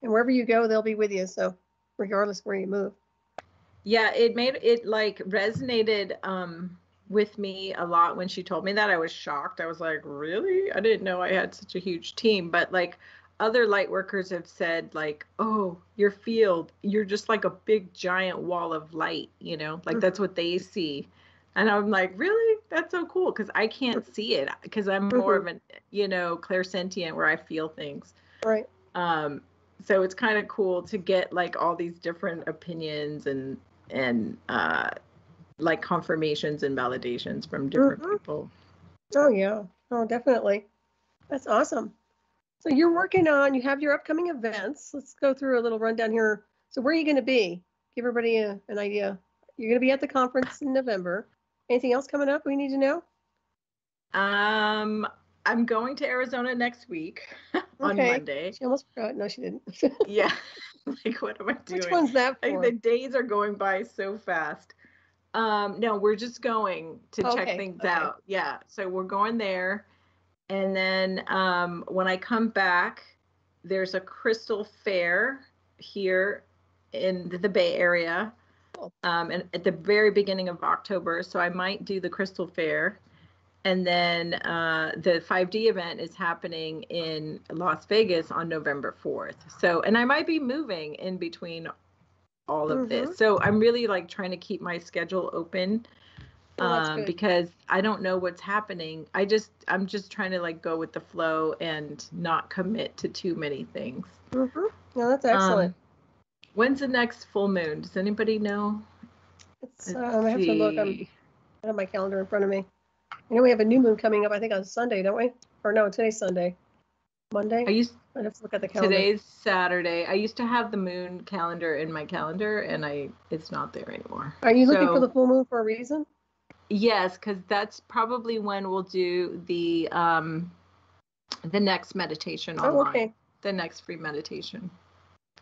and wherever you go, they'll be with you. So regardless of where you move. Yeah, it like resonated with me a lot when she told me that. I was shocked. I was like, really? I didn't know I had such a huge team. But like other light workers have said, like, oh, your field, you're just like a big giant wall of light, you know, like that's what they see. And I'm like, really? That's so cool, because I can't see it, because I'm more of an, you know, clairsentient, where I feel things. Right. So it's kind of cool to get like all these different opinions and like confirmations and validations from different people. Oh yeah. Oh, definitely. That's awesome. So you're working on, you have your upcoming events. Let's go through a little rundown here. So where are you going to be? Give everybody an idea. You're going to be at the conference in November. Anything else coming up we need to know? I'm going to Arizona next week on Monday. She almost forgot. No, she didn't. Yeah. Like, what am I doing? Which one's that for? Like, the days are going by so fast. No, we're just going to check things out. Yeah. So we're going there. And then when I come back, there's a crystal fair here in the Bay Area. And at the very beginning of October. So I might do the crystal fair. And then the 5D event is happening in Las Vegas on November 4th. So, and I might be moving in between all of this. So I'm really like trying to keep my schedule open because I don't know what's happening. I'm just trying to like go with the flow and not commit to too many things. No, that's excellent. When's the next full moon? Does anybody know? It's, I have to look. I have my calendar in front of me. I know we have a new moon coming up, I think on Sunday, don't we? Or no, today's Sunday. Monday? I have to look at the calendar. Today's Saturday. I used to have the moon calendar in my calendar, and it's not there anymore. Are you looking for the full moon for a reason? Yes, because that's probably when we'll do the next meditation online. Okay. The next free meditation.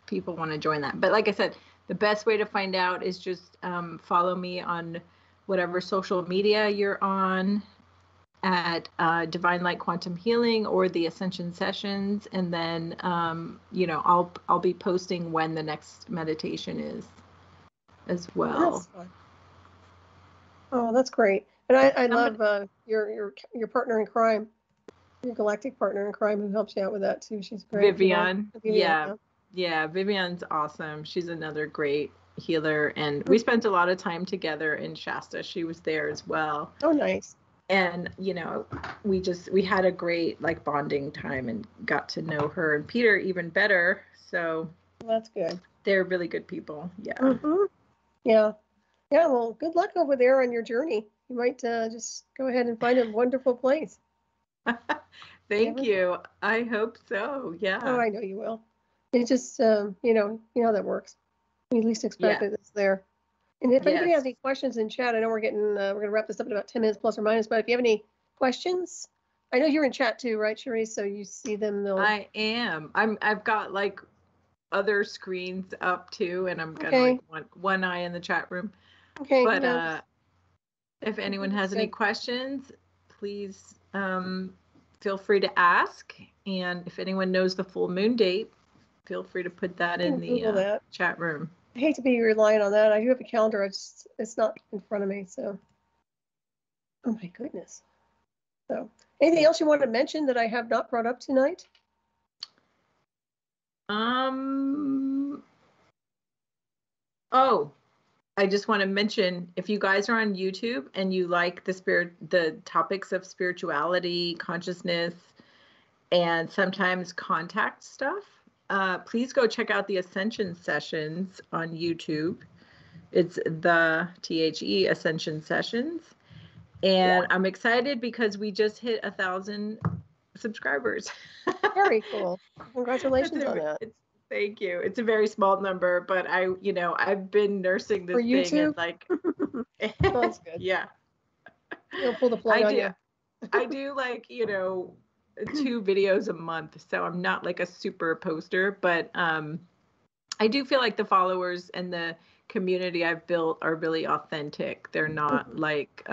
People want to join that. But like I said, the best way to find out is just follow me on whatever social media you're on at Divine Light Quantum Healing or the Ascension Sessions, and then you know, I'll be posting when the next meditation is as well. That's fun. Oh, that's great. And I love your partner in crime, your galactic partner in crime, who helps you out with that too. She's great. Vivian. Yeah, Vivian's awesome. She's another great healer, and we spent a lot of time together in Shasta. She was there as well. Oh, nice. And you know, we had a great like bonding time and got to know her and Peter even better. So that's good. They're really good people. Yeah. Yeah. Well, good luck over there on your journey. You might just go ahead and find a wonderful place. Thank you. I hope so. Yeah. Oh, I know you will. It's just you know how that works. We at least expect that it's there. And if anybody has any questions in chat, I know we're going to wrap this up in about 10 minutes plus or minus, but if you have any questions, I know you're in chat too, right, Cheri? So you see them. I am. I've got like other screens up too, and I'm got like one eye in the chat room. Okay. But if anyone has any questions, please feel free to ask. And if anyone knows the full moon date, feel free to put that in the chat room. I hate to be relying on that. I do have a calendar. It's not in front of me. So, oh my goodness. So, anything else you want to mention that I have not brought up tonight? Oh, I just want to mention, if you guys are on YouTube and you like the topics of spirituality, consciousness, and sometimes contact stuff, please go check out the Ascension Sessions on YouTube. It's the THE Ascension Sessions. And I'm excited because we just hit 1,000 subscribers. Very cool. Congratulations on that. Thank you. It's a very small number, but I've been nursing this thing and like. That's good. Yeah. You'll pull the plug on you. I do like 2 videos a month, so I'm not like a super poster, but I do feel like the followers and the community I've built are really authentic. They're not like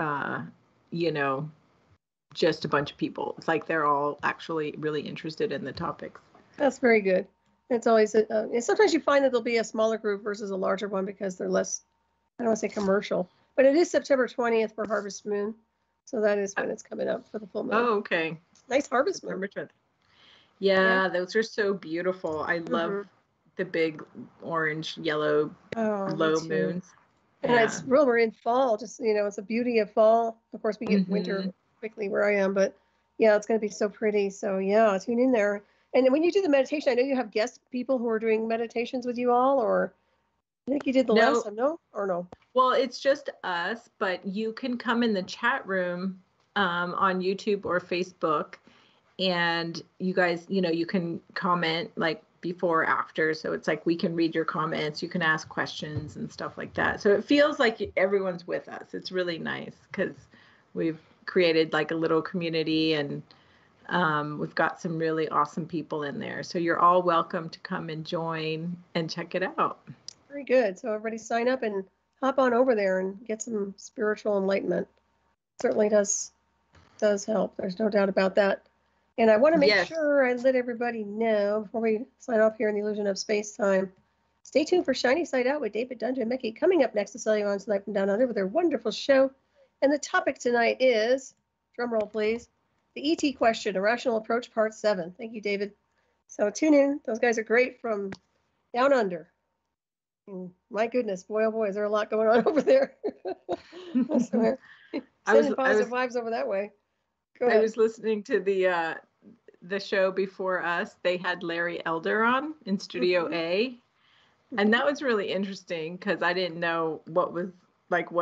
just a bunch of people. It's like they're all actually really interested in the topics. That's very good. It's always, and sometimes you find that there'll be a smaller group versus a larger one because they're less, I don't want to say commercial, but it is September 20th for Harvest Moon. So that is when it's coming up for the full moon. Oh, okay. Nice Harvest Moon. Yeah, those are so beautiful. I love the big orange, yellow, low moons. And it's real, we're in fall, just, it's a beauty of fall. Of course, we get winter quickly where I am, but yeah, it's going to be so pretty. So yeah, tune in there. And when you do the meditation, I know you have guest people who are doing meditations with you all, or I think you did the last time, no? Well, it's just us, but you can come in the chat room on YouTube or Facebook, and you guys, you can comment like before or after. So it's like we can read your comments, you can ask questions and stuff like that. So it feels like everyone's with us. It's really nice because we've created like a little community, and we've got some really awesome people in there. So you're all welcome to come and join and check it out. Very good. So everybody sign up and hop on over there and get some spiritual enlightenment. Certainly does help. There's no doubt about that. And I want to make sure I let everybody know before we sign off here in the Illusion of Space Time. Stay tuned for Shiny Side Out with David Dungeon and Mickey coming up next to Cellulon Tonight from Down Under with their wonderful show. And the topic tonight is, drum roll please, the ET question, A Rational Approach, Part 7. Thank you, David. So tune in. Those guys are great from Down Under. And my goodness, boy, oh boy, is there a lot going on over there. Sending positive vibes over that way. Go ahead. I was listening to the show before us. They had Larry Elder on in Studio A. And that was really interesting because I didn't know what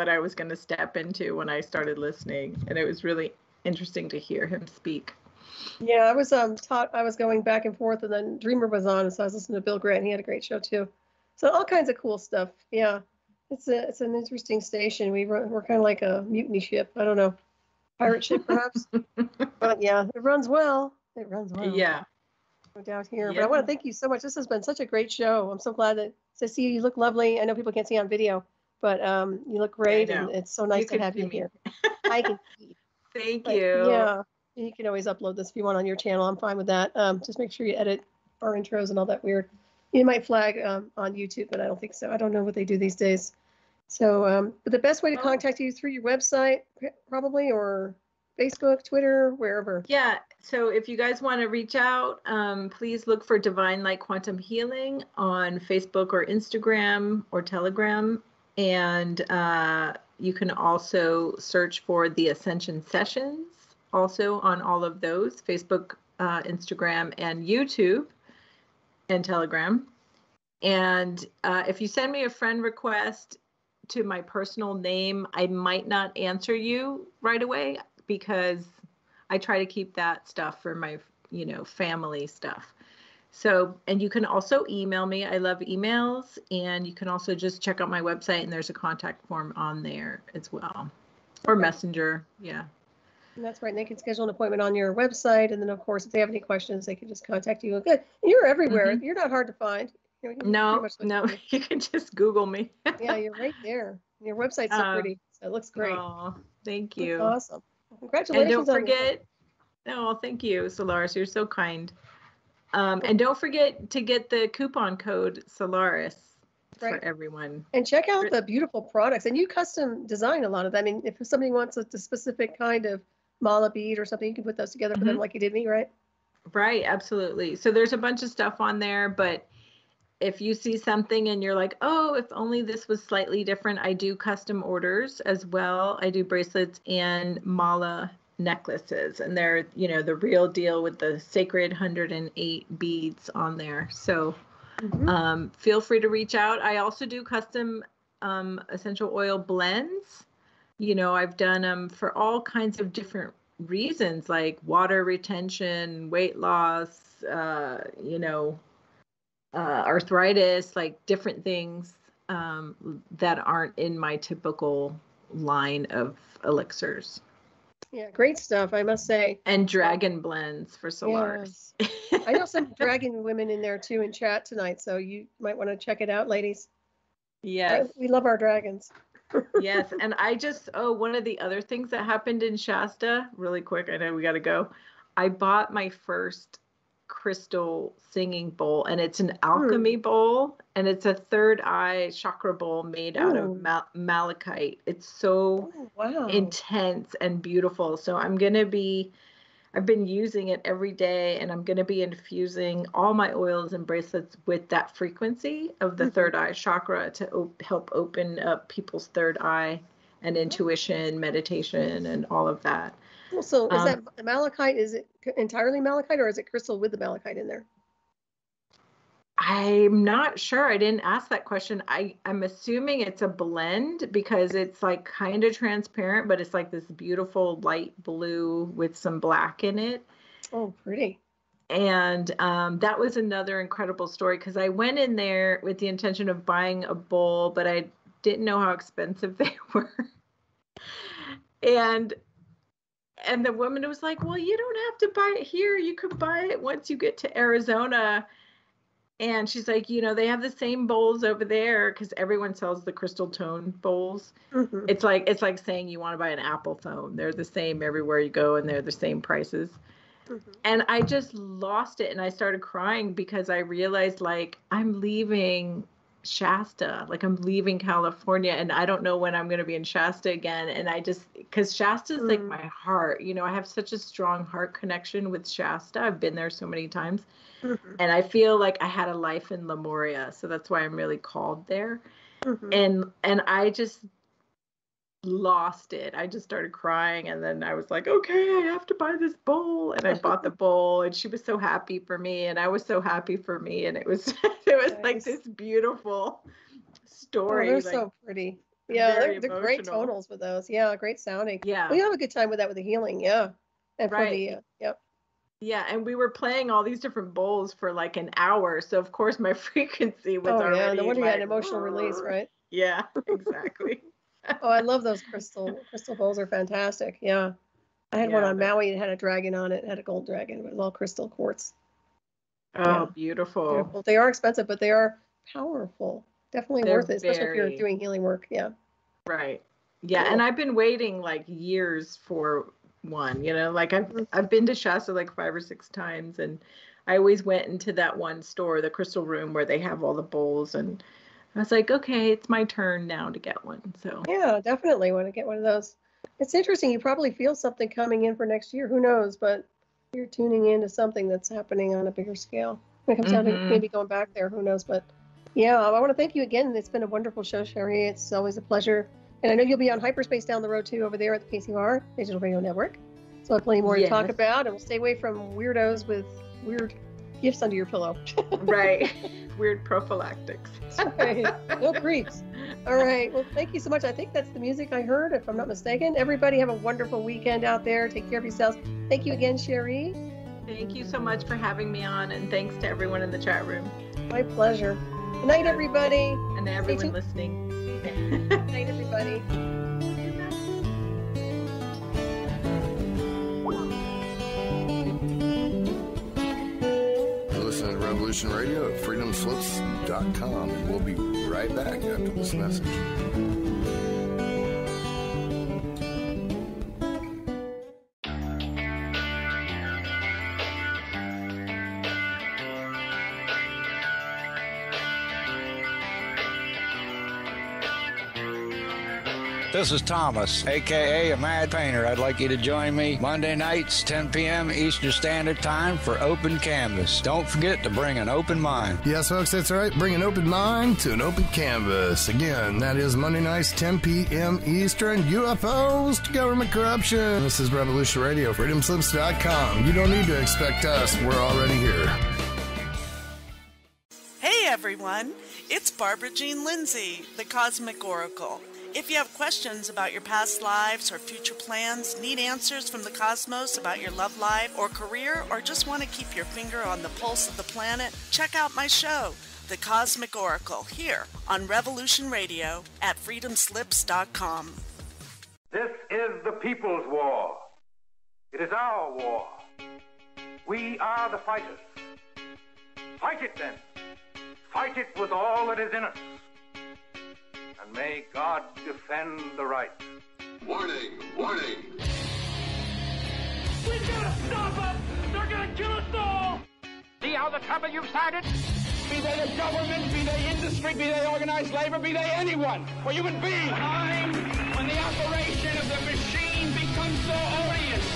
I was going to step into when I started listening. And it was really interesting to hear him speak. Yeah, I was going back and forth, and then Dreamer was on, so I was listening to Bill Grant. He had a great show too. So all kinds of cool stuff. Yeah, it's an interesting station. We're kind of like a mutiny ship. I don't know, pirate ship perhaps. But yeah, it runs well. Yeah. No doubt here. Yeah. But I want to thank you so much. This has been such a great show. I'm so glad to see you. You look lovely. I know people can't see on video, but you look great, and it's so nice to have you here. I can see. Thank you. Yeah. You can always upload this if you want on your channel. I'm fine with that. Just make sure you edit our intros and all that weird. You might flag on YouTube, but I don't think so. I don't know what they do these days. So, but the best way to contact you is through your website, probably, or Facebook, Twitter, wherever. Yeah. So if you guys want to reach out, please look for Divine Light Quantum Healing on Facebook or Instagram or Telegram. And you can also search for the Ascension Sessions, also on all of those, Facebook, Instagram, and YouTube, and Telegram. And if you send me a friend request to my personal name, I might not answer you right away because I try to keep that stuff for my, family stuff. So, and you can also email me. I love emails. And you can also just check out my website, and there's a contact form on there as well. Or Messenger, yeah. And that's right. And they can schedule an appointment on your website. And then, of course, if they have any questions, they can just contact you. Good. You're everywhere. You're not hard to find. No, you can just Google me. Yeah, you're right there. Your website's so pretty. So it looks great. Oh, thank you. That's awesome. Congratulations. And don't forget, thank you, Solaris. You're so kind. And don't forget to get the coupon code Solaris for everyone. And check out the beautiful products. And you custom design a lot of them. I mean, if somebody wants a specific kind of mala bead or something, you can put those together for them like you did me, right? Right, absolutely. So there's a bunch of stuff on there, but if you see something and you're like, oh, if only this was slightly different, I do custom orders as well. I do bracelets and mala necklaces, and they're, the real deal with the sacred 108 beads on there. So feel free to reach out. I also do custom essential oil blends. I've done them for all kinds of different reasons, like water retention, weight loss, arthritis, like different things that aren't in my typical line of elixirs. Yeah, great stuff, I must say. And dragon blends for Solaris. Yes. I know some dragon women in there too in chat tonight, so you might want to check it out, ladies. Yes. We love our dragons. Yes, and one of the other things that happened in Shasta, really quick, I know we got to go. I bought my first crystal singing bowl, and it's an alchemy bowl, and it's a third eye chakra bowl made out of malachite. It's so intense and beautiful. So I've been using it every day, and I'm going to be infusing all my oils and bracelets with that frequency of the third eye chakra to help open up people's third eye and intuition, meditation, and all of that. So is that malachite, is it entirely malachite, or is it crystal with the malachite in there? I'm not sure. I didn't ask that question. I'm assuming it's a blend because it's like kind of transparent, but it's like this beautiful light blue with some black in it. Oh, pretty. And that was another incredible story because I went in there with the intention of buying a bowl, but I didn't know how expensive they were. And the woman was like, well, you don't have to buy it here. You could buy it once you get to Arizona. And she's like, they have the same bowls over there because everyone sells the crystal tone bowls. Mm-hmm. It's like saying you want to buy an Apple phone. They're the same everywhere you go, and they're the same prices. Mm-hmm. And I just lost it, and I started crying because I realized, like, I'm leaving Shasta. Like, I'm leaving California, and I don't know when I'm going to be in Shasta again. And because Shasta is like my heart. I have such a strong heart connection with Shasta. I've been there so many times. Mm-hmm. And I feel like I had a life in Lemuria, so that's why I'm really called there. Mm-hmm. And I just lost it. I just started crying, and then I was like, okay, I have to buy this bowl, and I bought the bowl, and she was so happy for me, and I was so happy for me, and it was nice. Like this beautiful story. Oh, they're so pretty. Yeah, they're great tonals with those. Yeah, great sounding. Yeah, we have a good time with that with the healing. Yeah, and for the yep. Yeah, and we were playing all these different bowls for like an hour, so of course my frequency was already. Yeah, no wonder you had an emotional release, right? Yeah, exactly. Oh, I love those crystal bowls. Are fantastic. Yeah, I had one on Maui. It had a dragon on it. It had a gold dragon. It was all crystal quartz. Oh, beautiful. They are expensive, but they are powerful. Definitely worth it, especially if you're doing healing work. Yeah. Right. Yeah, cool. And I've been waiting like years for one. Like I've been to Shasta like 5 or 6 times, and I always went into that one store, the Crystal Room, where they have all the bowls, and I was like, okay, it's my turn now to get one. So yeah, definitely want to get one of those. It's interesting. You probably feel something coming in for next year. Who knows? But you're tuning into something that's happening on a bigger scale. When it comes down to maybe going back there, who knows? But yeah, I want to thank you again. It's been a wonderful show, Cheri. It's always a pleasure. And I know you'll be on Hyperspace down the road too, over there at the KCR Digital Radio Network. So I have plenty more to talk about, and we'll stay away from weirdos with weird gifts under your pillow. Right. Weird prophylactics. That's right. No creeps. All right. Well, thank you so much. I think that's the music I heard, if I'm not mistaken. Everybody have a wonderful weekend out there. Take care of yourselves. Thank you again, Cheri. Thank you so much for having me on, and thanks to everyone in the chat room. My pleasure. Good night, everybody. And everyone listening. Good night, everybody. Listen to Revolution Radio at freedomslips.com, and we'll be right back after this message. This is Thomas, a.k.a. a Mad Painter. I'd like you to join me Monday nights, 10 p.m. Eastern Standard Time for Open Canvas. Don't forget to bring an open mind. Yes, folks, that's right. Bring an open mind to an open canvas. Again, that is Monday nights, 10 p.m. Eastern. UFOs to government corruption. This is Revolution Radio, freedomslips.com. You don't need to expect us. We're already here. Hey, everyone. It's Barbara Jean Lindsay, the Cosmic Oracle. If you have questions about your past lives or future plans, need answers from the cosmos about your love life or career, or just want to keep your finger on the pulse of the planet, check out my show, The Cosmic Oracle, here on Revolution Radio at freedomslips.com. This is the people's war. It is our war. We are the fighters. Fight it then. Fight it with all that is in us. And may God defend the right. Warning! Warning! We gotta stop them! They're gonna kill us all! how the trouble you've started? Be they the government, be they industry, be they organized labor, be they anyone, or human beings. Time when the operation of the machine becomes so odious,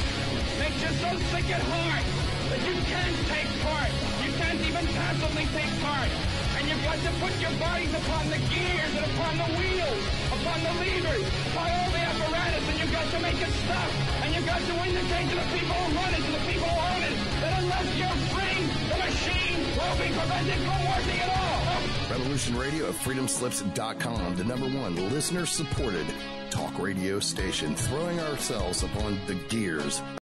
makes you so sick at heart that you can't take part. You can't even passively take part. And you've got to put your bodies upon the gears and upon the wheels, upon the levers, upon all the apparatus, and you've got to make it stop. And you've got to indicate to the people who run it, to the people who own it, that unless you're free, the machine will be prevented from working at all. Revolution Radio at freedomslips.com, the #1 listener-supported talk radio station, throwing ourselves upon the gears